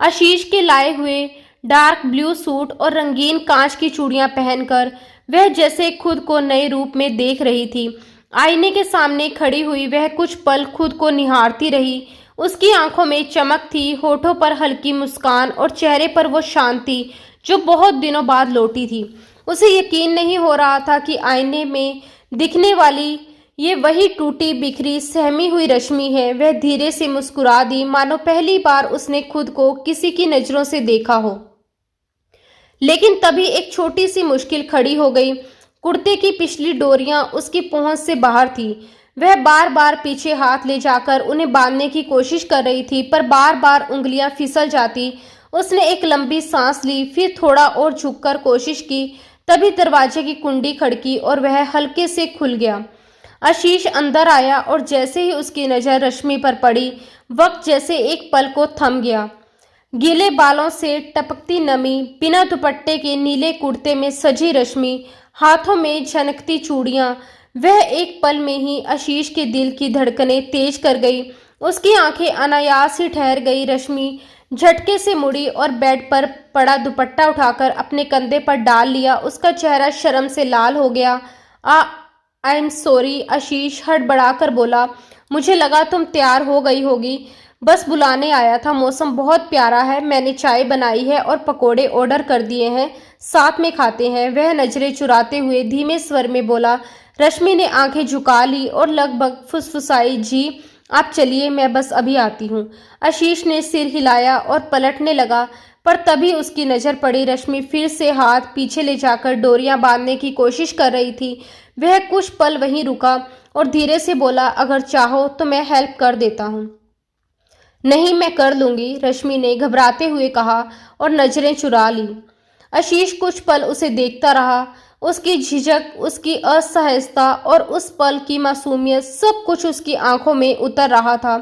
आशीष के लाए हुए डार्क ब्लू सूट और रंगीन कांच की चूड़ियां पहनकर वह जैसे खुद को नए रूप में देख रही थी। आईने के सामने खड़ी हुई वह कुछ पल खुद को निहारती रही। उसकी आंखों में चमक थी, होठों पर हल्की मुस्कान और चेहरे पर वो शांति जो बहुत दिनों बाद लौटी थी। उसे यकीन नहीं हो रहा था कि आईने में दिखने वाली ये वही टूटी बिखरी सहमी हुई रश्मि है। वह धीरे से मुस्कुरा दी, मानो पहली बार उसने खुद को किसी की नजरों से देखा हो। लेकिन तभी एक छोटी सी मुश्किल खड़ी हो गई। कुर्ते की पिछली डोरियां उसकी पहुंच से बाहर थी। वह बार बार पीछे हाथ ले जाकर उन्हें बांधने की कोशिश कर रही थी, पर बार बार उंगलियां फिसल जाती। उसने एक लंबी सांस ली, फिर थोड़ा और झुककर कोशिश की। तभी दरवाजे की कुंडी खड़की और वह हल्के से खुल गया। आशीष अंदर आया और जैसे ही उसकी नज़र रश्मि पर पड़ी, वक्त जैसे एक पल को थम गया। गीले बालों से टपकती नमी, बिना दुपट्टे के नीले कुर्ते में सजी रश्मि, हाथों में झनकती चूड़ियां, वह एक पल में ही आशीष के दिल की धड़कनें तेज कर गई। उसकी आंखें अनायास ही ठहर गई। रश्मि झटके से मुड़ी और बेड पर पड़ा दुपट्टा उठाकर अपने कंधे पर डाल लिया। उसका चेहरा शर्म से लाल हो गया। आई एम सॉरी, आशीष हड़बड़ाकर बोला, मुझे लगा तुम तैयार हो गई होगी, बस बुलाने आया था। मौसम बहुत प्यारा है, मैंने चाय बनाई है और पकोड़े ऑर्डर कर दिए हैं, साथ में खाते हैं। वह नजरें चुराते हुए धीमे स्वर में बोला। रश्मि ने आंखें झुका ली और लगभग फुसफुसाई, जी आप चलिए, मैं बस अभी आती हूँ। आशीष ने सिर हिलाया और पलटने लगा, पर तभी उसकी नज़र पड़ी। रश्मि फिर से हाथ पीछे ले जाकर डोरियां बांधने की कोशिश कर रही थी। वह कुछ पल वहीं रुका और धीरे से बोला, अगर चाहो तो मैं हेल्प कर देता हूँ। नहीं, मैं कर लूंगी, रश्मि ने घबराते हुए कहा और नजरें चुरा ली। आशीष कुछ पल उसे देखता रहा। उसकी झिझक, उसकी असहजता और उस पल की मासूमियत, सब कुछ उसकी आंखों में उतर रहा था।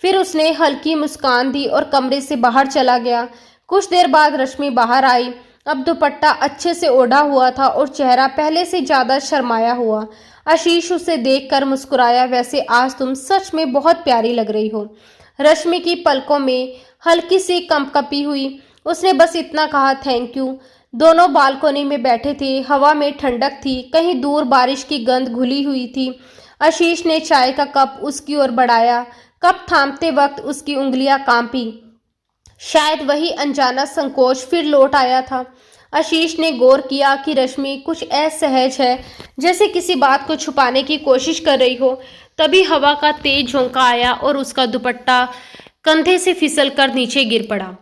फिर उसने हल्की मुस्कान दी और कमरे से बाहर चला गया। कुछ देर बाद रश्मि बाहर आई। अब दुपट्टा अच्छे से ओढ़ा हुआ था और चेहरा पहले से ज्यादा शर्माया हुआ। आशीष उसे देखकर मुस्कुराया, वैसे आज तुम सच में बहुत प्यारी लग रही हो। रश्मि की पलकों में हल्की सी कंपकपी हुई। उसने बस इतना कहा, थैंक यू। दोनों बालकोनी में बैठे थे। हवा में ठंडक थी, कहीं दूर बारिश की गंध घुली हुई थी। आशीष ने चाय का कप उसकी ओर बढ़ाया। कप थामते वक्त उसकी उंगलियां कांपी। शायद वही अनजाना संकोच फिर लौट आया था। आशीष ने गौर किया कि रश्मि कुछ असहज है, जैसे किसी बात को छुपाने की कोशिश कर रही हो। तभी हवा का तेज झोंका आया और उसका दुपट्टा कंधे से फिसलकर नीचे गिर पड़ा।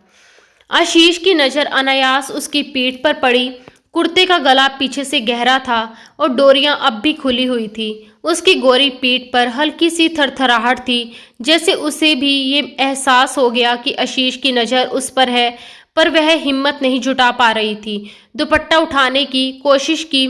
आशीष की नज़र अनायास उसकी पीठ पर पड़ी। कुर्ते का गला पीछे से गहरा था और डोरियां अब भी खुली हुई थी। उसकी गोरी पीठ पर हल्की सी थरथराहट थी, जैसे उसे भी ये एहसास हो गया कि आशीष की नज़र उस पर है, पर वह हिम्मत नहीं जुटा पा रही थी। दुपट्टा उठाने की कोशिश की।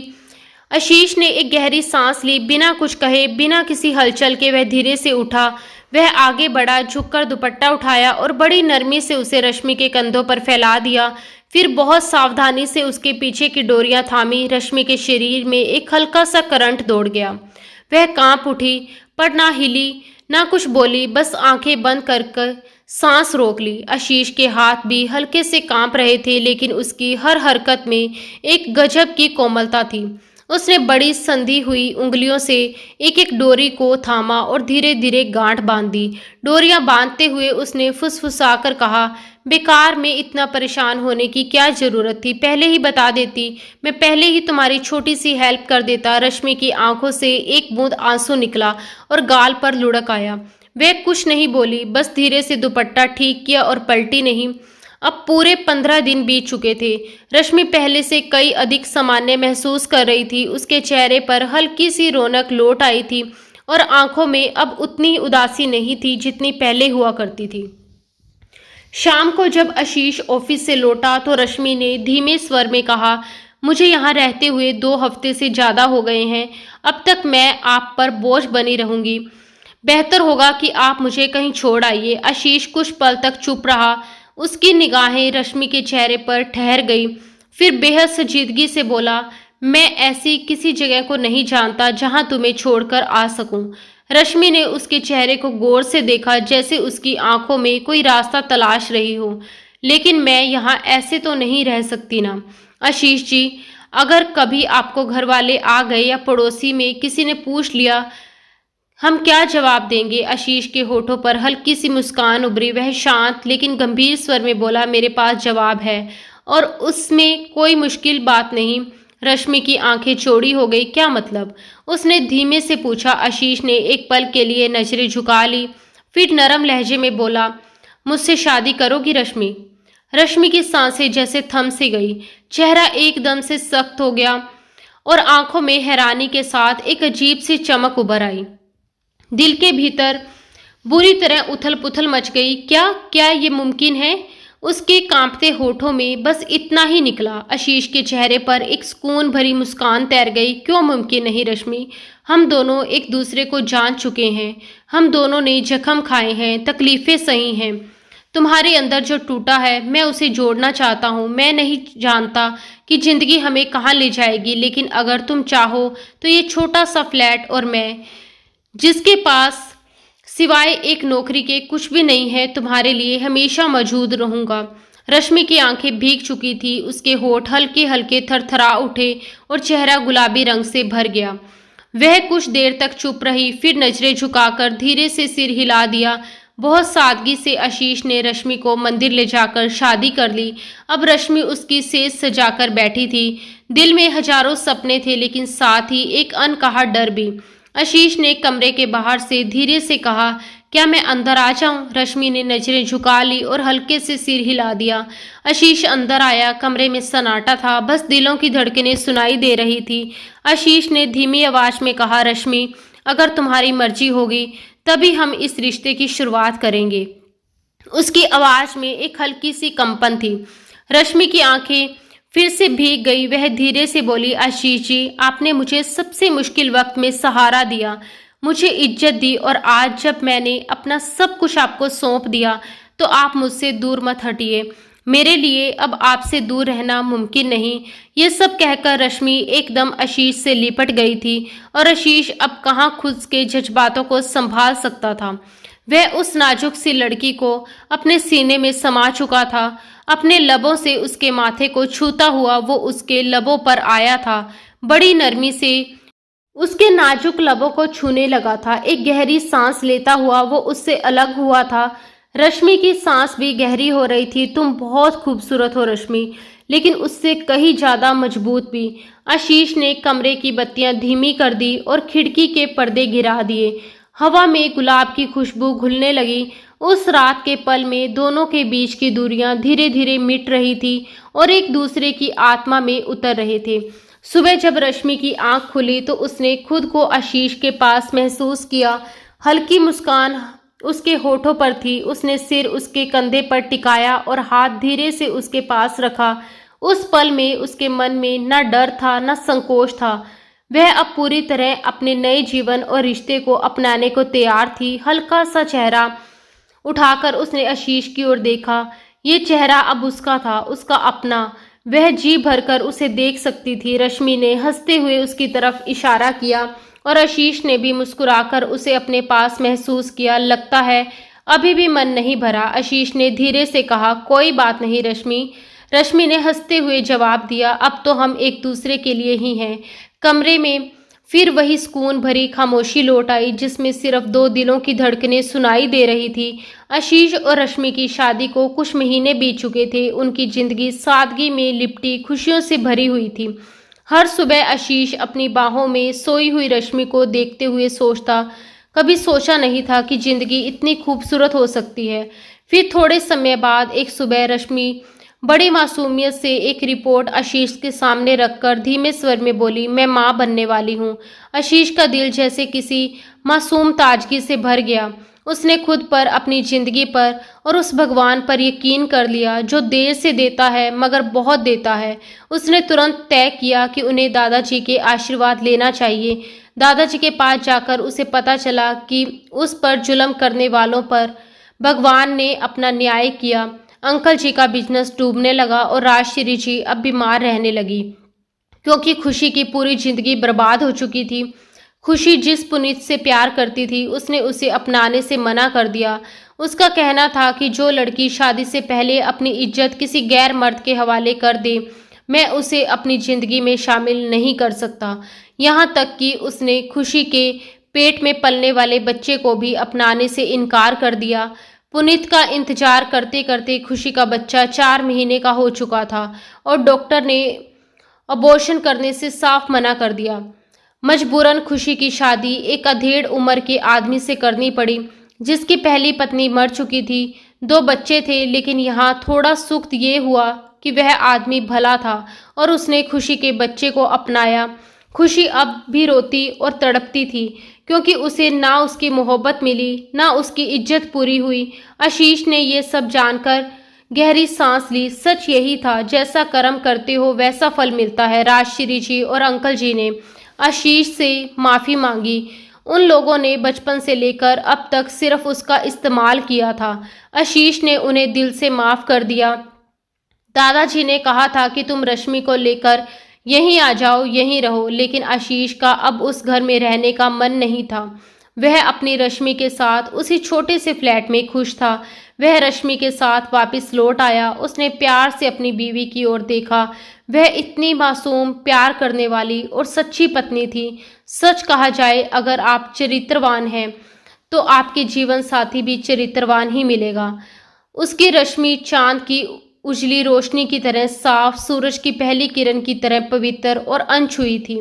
आशीष ने एक गहरी सांस ली। बिना कुछ कहे, बिना किसी हलचल के वह धीरे से उठा। वह आगे बढ़ा, झुककर दुपट्टा उठाया और बड़ी नरमी से उसे रश्मि के कंधों पर फैला दिया। फिर बहुत सावधानी से उसके पीछे की डोरियां थामी। रश्मि के शरीर में एक हल्का सा करंट दौड़ गया। वह कांप उठी, पर ना हिली ना कुछ बोली, बस आंखें बंद कर सांस रोक ली। आशीष के हाथ भी हल्के से कांप रहे थे, लेकिन उसकी हर हरकत में एक गजब की कोमलता थी। उसने बड़ी संधी हुई उंगलियों से एक एक डोरी को थामा और धीरे धीरे गांठ बांध दी। डोरियां बांधते हुए उसने फुसफुसाकर कहा, बेकार में इतना परेशान होने की क्या जरूरत थी, पहले ही बता देती, मैं पहले ही तुम्हारी छोटी सी हेल्प कर देता। रश्मि की आंखों से एक बूंद आंसू निकला और गाल पर लुढ़क आया। वह कुछ नहीं बोली, बस धीरे से दुपट्टा ठीक किया और पलटी नहीं। अब पूरे 15 दिन बीत चुके थे। रश्मि पहले से कई अधिक सामान्य महसूस कर रही थी। उसके चेहरे पर हल्की सी रौनक लौट आई थी और आंखों में अब उतनी उदासी नहीं थी जितनी पहले हुआ करती थी। शाम को जब आशीष ऑफिस से लौटा तो रश्मि ने धीमे स्वर में कहा, मुझे यहाँ रहते हुए 2 हफ्ते से ज़्यादा हो गए हैं। अब तक मैं आप पर बोझ बनी रहूंगी। बेहतर होगा कि आप मुझे कहीं छोड़ आइए। आशीष कुछ पल तक चुप रहा। उसकी निगाहें रश्मि के चेहरे पर ठहर गई। फिर बेहद संजीदगी से बोला, मैं ऐसी किसी जगह को नहीं जानता जहां तुम्हें छोड़कर आ सकूं। रश्मि ने उसके चेहरे को गौर से देखा, जैसे उसकी आंखों में कोई रास्ता तलाश रही हो। लेकिन मैं यहाँ ऐसे तो नहीं रह सकती ना आशीष जी। अगर कभी आपको घर वाले आ गए या पड़ोसी में किसी ने पूछ लिया, हम क्या जवाब देंगे? आशीष के होठों पर हल्की सी मुस्कान उभरी। वह शांत लेकिन गंभीर स्वर में बोला, मेरे पास जवाब है और उसमें कोई मुश्किल बात नहीं। रश्मि की आंखें चौड़ी हो गई। क्या मतलब? उसने धीमे से पूछा। आशीष ने एक पल के लिए नजरें झुका ली, फिर नरम लहजे में बोला, मुझसे शादी करोगी रश्मि? रश्मि की सांसें जैसे थम सी गई। चेहरा एकदम से सख्त हो गया और आंखों में हैरानी के साथ एक अजीब सी चमक उभर आई। दिल के भीतर बुरी तरह उथल पुथल मच गई। क्या क्या ये मुमकिन है? उसके कांपते होठों में बस इतना ही निकला। आशीष के चेहरे पर एक सुकून भरी मुस्कान तैर गई। क्यों मुमकिन नहीं रश्मि? हम दोनों एक दूसरे को जान चुके हैं। हम दोनों ने जख्म खाए हैं, तकलीफें सही हैं। तुम्हारे अंदर जो टूटा है मैं उसे जोड़ना चाहता हूँ। मैं नहीं जानता कि जिंदगी हमें कहाँ ले जाएगी, लेकिन अगर तुम चाहो तो ये छोटा सा फ्लैट और मैं, जिसके पास सिवाय एक नौकरी के कुछ भी नहीं है, तुम्हारे लिए हमेशा मौजूद रहूंगा। रश्मि की आंखें भीग चुकी थी। उसके होठ हल्के हल्के थरथरा उठे और चेहरा गुलाबी रंग से भर गया। वह कुछ देर तक चुप रही, फिर नजरें झुकाकर धीरे से सिर हिला दिया। बहुत सादगी से आशीष ने रश्मि को मंदिर ले जाकर शादी कर ली। अब रश्मि उसकी सेज सजाकर बैठी थी। दिल में हजारों सपने थे, लेकिन साथ ही एक अनकहा डर भी। आशीष ने कमरे के बाहर से धीरे से कहा, क्या मैं अंदर आ जाऊं? रश्मि ने नजरें झुका ली और हल्के से सिर हिला दिया। आशीष अंदर आया। कमरे में सन्नाटा था, बस दिलों की धड़कनें सुनाई दे रही थी। आशीष ने धीमी आवाज में कहा, रश्मि, अगर तुम्हारी मर्जी होगी तभी हम इस रिश्ते की शुरुआत करेंगे। उसकी आवाज में एक हल्की सी कंपन थी। रश्मि की आंखें फिर से भीग गई। वह धीरे से बोली, आशीष जी, आपने मुझे सबसे मुश्किल वक्त में सहारा दिया, मुझे इज्जत दी, और आज जब मैंने अपना सब कुछ आपको सौंप दिया तो आप मुझसे दूर मत हटिए। मेरे लिए अब आपसे दूर रहना मुमकिन नहीं। ये सब कहकर रश्मि एकदम आशीष से लिपट गई थी और आशीष अब कहाँ खुद के जज्बातों को संभाल सकता था। वह उस नाजुक सी लड़की को अपने सीने में समा चुका था। अपने लबों से उसके माथे को छूता हुआ वो उसके लबों पर आया था। बड़ी नरमी से उसके नाजुक लबों को छूने लगा था। एक गहरी सांस लेता हुआ वो उससे अलग हुआ था। रश्मि की सांस भी गहरी हो रही थी। तुम बहुत खूबसूरत हो रश्मि, लेकिन उससे कहीं ज्यादा मजबूत भी। आशीष ने कमरे की बत्तियां धीमी कर दी और खिड़की के पर्दे गिरा दिए। हवा में गुलाब की खुशबू घुलने लगी। उस रात के पल में दोनों के बीच की दूरियां धीरे धीरे मिट रही थी और एक दूसरे की आत्मा में उतर रहे थे। सुबह जब रश्मि की आंख खुली तो उसने खुद को आशीष के पास महसूस किया। हल्की मुस्कान उसके होठों पर थी। उसने सिर उसके कंधे पर टिकाया और हाथ धीरे से उसके पास रखा। उस पल में उसके मन में न डर था न संकोच था। वह अब पूरी तरह अपने नए जीवन और रिश्ते को अपनाने को तैयार थी। हल्का सा चेहरा उठाकर उसने आशीष की ओर देखा। ये चेहरा अब उसका था, उसका अपना। वह जी भरकर उसे देख सकती थी। रश्मि ने हंसते हुए उसकी तरफ इशारा किया और आशीष ने भी मुस्कुराकर उसे अपने पास महसूस किया। लगता है अभी भी मन नहीं भरा, आशीष ने धीरे से कहा। कोई बात नहीं रश्मि, रश्मि ने हंसते हुए जवाब दिया। अब तो हम एक दूसरे के लिए ही हैं। कमरे में फिर वही सुकून भरी खामोशी लौट आई, जिसमें सिर्फ दो दिलों की धड़कनें सुनाई दे रही थी। आशीष और रश्मि की शादी को कुछ महीने बीत चुके थे। उनकी जिंदगी सादगी में लिपटी खुशियों से भरी हुई थी। हर सुबह आशीष अपनी बाहों में सोई हुई रश्मि को देखते हुए सोचता, कभी सोचा नहीं था कि जिंदगी इतनी खूबसूरत हो सकती है। फिर थोड़े समय बाद एक सुबह रश्मि बड़ी मासूमियत से एक रिपोर्ट आशीष के सामने रखकर धीमे स्वर में बोली, मैं माँ बनने वाली हूँ। आशीष का दिल जैसे किसी मासूम ताजगी से भर गया। उसने खुद पर, अपनी जिंदगी पर और उस भगवान पर यकीन कर लिया जो देर से देता है मगर बहुत देता है। उसने तुरंत तय किया कि उन्हें दादाजी के आशीर्वाद लेना चाहिए। दादाजी के पास जाकर उसे पता चला कि उस पर जुल्म करने वालों पर भगवान ने अपना न्याय किया। अंकल जी का बिजनेस डूबने लगा और राजश्री जी अब बीमार रहने लगी, क्योंकि खुशी की पूरी जिंदगी बर्बाद हो चुकी थी। खुशी जिस पुनीत से प्यार करती थी, उसने उसे अपनाने से मना कर दिया। उसका कहना था कि जो लड़की शादी से पहले अपनी इज्जत किसी गैर मर्द के हवाले कर दे, मैं उसे अपनी जिंदगी में शामिल नहीं कर सकता। यहाँ तक कि उसने खुशी के पेट में पलने वाले बच्चे को भी अपनाने से इनकार कर दिया। पुनीत का इंतजार करते करते खुशी का बच्चा 4 महीने का हो चुका था और डॉक्टर ने अबॉर्शन करने से साफ मना कर दिया। मजबूरन खुशी की शादी एक अधेड़ उम्र के आदमी से करनी पड़ी, जिसकी पहली पत्नी मर चुकी थी। 2 बच्चे थे, लेकिन यहाँ थोड़ा सुख ये हुआ कि वह आदमी भला था और उसने खुशी के बच्चे को अपनाया। खुशी अब भी रोती और तड़पती थी, क्योंकि उसे ना उसकी मोहब्बत मिली, ना उसकी इज्जत पूरी हुई। आशीष ने ये सब जानकर गहरी सांस ली। सच यही था, जैसा कर्म करते हो वैसा फल मिलता है। राजश्री जी और अंकल जी ने आशीष से माफ़ी मांगी। उन लोगों ने बचपन से लेकर अब तक सिर्फ उसका इस्तेमाल किया था। आशीष ने उन्हें दिल से माफ़ कर दिया। दादाजी ने कहा था कि तुम रश्मि को लेकर यहीं आ जाओ, यहीं रहो, लेकिन आशीष का अब उस घर में रहने का मन नहीं था। वह अपनी रश्मि के साथ उसी छोटे से फ्लैट में खुश था। वह रश्मि के साथ वापस लौट आया। उसने प्यार से अपनी बीवी की ओर देखा। वह इतनी मासूम, प्यार करने वाली और सच्ची पत्नी थी। सच कहा जाए, अगर आप चरित्रवान हैं तो आपके जीवन साथी भी चरित्रवान ही मिलेगा। उसकी रश्मि चांद की उजली रोशनी की तरह साफ, सूरज की पहली किरण की तरह पवित्र और अनछुई थी।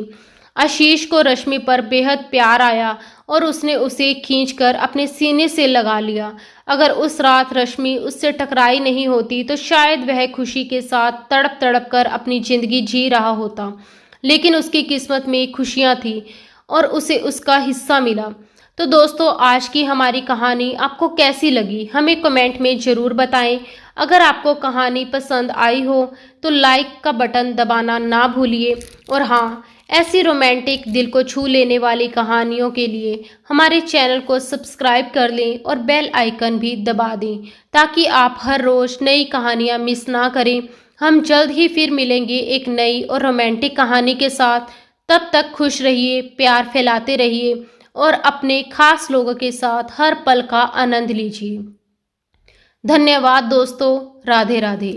आशीष को रश्मि पर बेहद प्यार आया और उसने उसे खींचकर अपने सीने से लगा लिया। अगर उस रात रश्मि उससे टकराई नहीं होती तो शायद वह खुशी के साथ तड़प तड़प कर अपनी जिंदगी जी रहा होता। लेकिन उसकी किस्मत में खुशियां थी और उसे उसका हिस्सा मिला। तो दोस्तों, आज की हमारी कहानी आपको कैसी लगी, हमें कमेंट में ज़रूर बताएं। अगर आपको कहानी पसंद आई हो तो लाइक का बटन दबाना ना भूलिए। और हाँ, ऐसी रोमांटिक, दिल को छू लेने वाली कहानियों के लिए हमारे चैनल को सब्सक्राइब कर लें और बेल आइकन भी दबा दें, ताकि आप हर रोज़ नई कहानियाँ मिस ना करें। हम जल्द ही फिर मिलेंगे एक नई और रोमांटिक कहानी के साथ। तब तक खुश रहिए, प्यार फैलाते रहिए और अपने खास लोगों के साथ हर पल का आनंद लीजिए। धन्यवाद दोस्तों। राधे राधे।